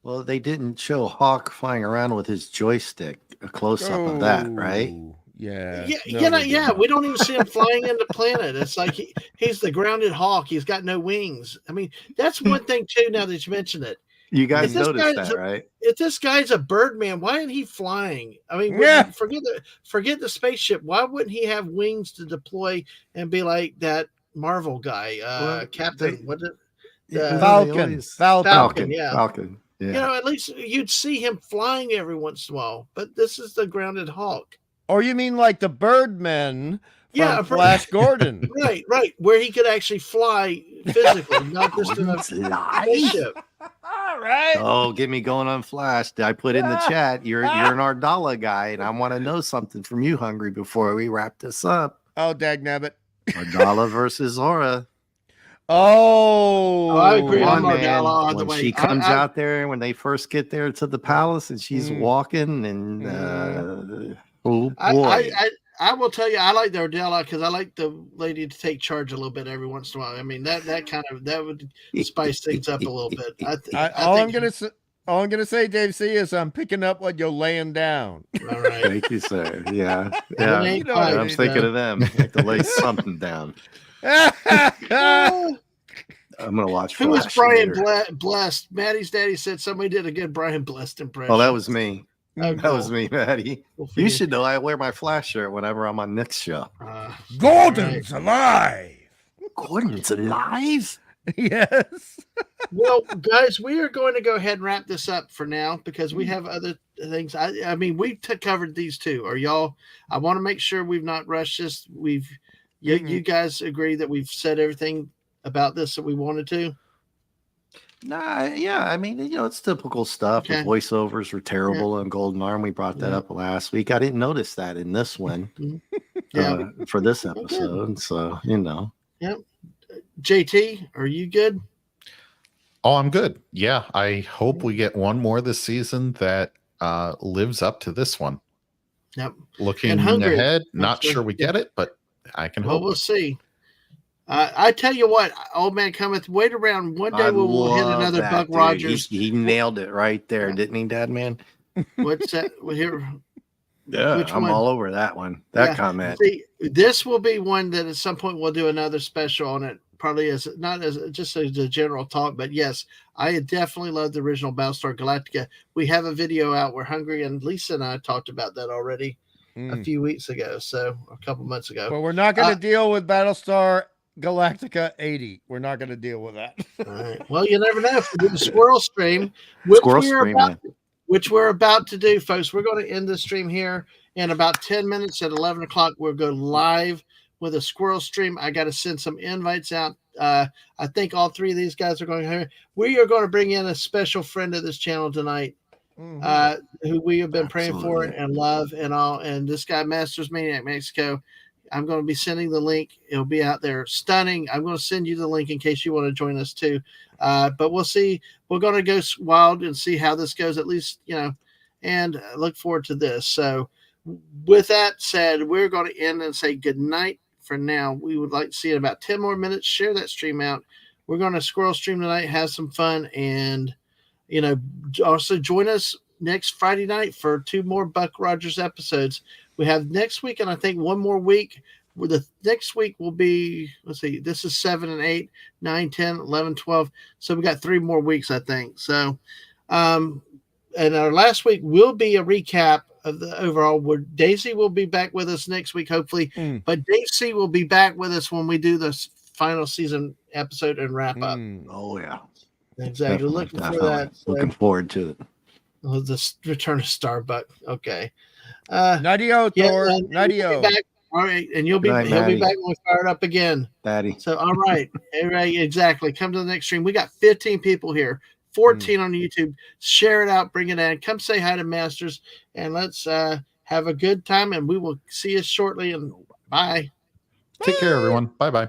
Well, they didn't show Hawk flying around with his joystick, a close up of that, right? Yeah. Yeah. We don't even see him flying into the planet. It's like he's the grounded hawk. He's got no wings. That's one thing too. Now that you mention it, you guys noticed that, right? If this guy's a Birdman, why isn't he flying? Forget the spaceship. Why wouldn't he have wings to deploy and be like that Marvel guy, Captain? Falcon. Falcon. Yeah, Falcon. Yeah. You know, at least you'd see him flying every once in a while. But this is the grounded Hawk. Or you mean like the Birdmen Yeah, from Flash Gordon? Right, where he could actually fly physically, not just in a spaceship. All right. Oh, get me going on Flash. I put in the chat. You're an Ardala guy, and I want to know something from you, Hungry, before we wrap this up. Oh, dagnabbit. Ardala versus Zora. Oh, I agree. Come I'm on, man. Ardala all the When way. she comes out there, when they first get there to the palace, and she's walking, and oh boy. I will tell you, I like the Ardella because I like the lady to take charge a little bit every once in a while. I mean, that would spice things up a little bit. All I'm gonna say, Dave C, is I'm picking up what you're laying down. All right. Thank you, sir. Yeah. Yeah. You know what I I'm mean, thinking of them. I have to lay something down. I'm gonna watch. Who was Flash Brian later. Blessed? Maddie's daddy said somebody did a good Brian Blessed impression. Oh, that was me. Oh, That was me, Maddie. Cool for You should know I wear my Flash shirt whenever I'm on Nick's show. Gordon's alive. Gordon's alive? Yes. Well, guys, we are going to go ahead and wrap this up for now because we have other things. I mean, we've covered these two. Are y'all? I want to make sure we've not rushed this. You guys agree that we've said everything about this that we wanted to? Nah, yeah. I mean, it's typical stuff. Okay. The voiceovers were terrible on Golden Arm. We brought that up last week. I didn't notice that in this one. For this episode. So, Yep. JT, are you good? Oh, I'm good. Yeah, I hope we get one more this season that lives up to this one. Yep. Looking ahead, not sure we get it, but I can hope. We'll see. I tell you what, old man cometh. Wait around. One day we'll hit another Buck dude. Rogers. He nailed it right there, didn't he, Dadman? What's that? Here. Yeah, Which I'm one? all over that one. That comment. See, this will be one that at some point we'll do another special on it. Probably as not as just as a general talk, but yes, I definitely love the original Battlestar Galactica. We have a video out where Hungry and Lisa and I talked about that already a few weeks ago, so a couple months ago. But we're not going to deal with Battlestar Galactica 80. We're not going to deal with that. All right. Well, you never know if we do the Squirrel Stream, which we're about to do, folks. We're going to end the stream here in about 10 minutes at 11 o'clock. We'll go live with a Squirrel Stream. I got to send some invites out. I think all three of these guys are going here. We are going to bring in a special friend of this channel tonight, who we have been praying for and love and all. And this guy, Masters Maniac Mexico, I'm going to be sending the link. It'll be out there. Stunning. I'm going to send you the link in case you want to join us too. But we'll see. We're going to go wild and see how this goes, at least, and look forward to this. So with that said, we're going to end and say good night for now. We would like to see in about 10 more minutes. Share that stream out. We're going to Squirrel Stream tonight, have some fun, and, also join us next Friday night for 2 more Buck Rogers episodes. We have next week, and I think one more week. The next week will be, let's see, this is 7 and 8, 9, 10, 11, 12. So we got 3 more weeks, I think. So, and our last week will be a recap of the overall. Where Daisy will be back with us next week, hopefully. But Daisy will be back with us when we do the final season episode and wrap up. Oh, yeah. Exactly. Looking for that. Looking forward to it. Oh, the return of Starbuck. Okay. Nighty-o, Thor. Nighty-o. All right, and he'll be back when we fire it up again. Daddy. So all right, exactly. Come to the next stream. We got 15 people here, 14 on YouTube. Share it out, bring it in. Come say hi to Masters, and let's have a good time. And we will see you shortly. And bye. Take care, everyone. Bye bye.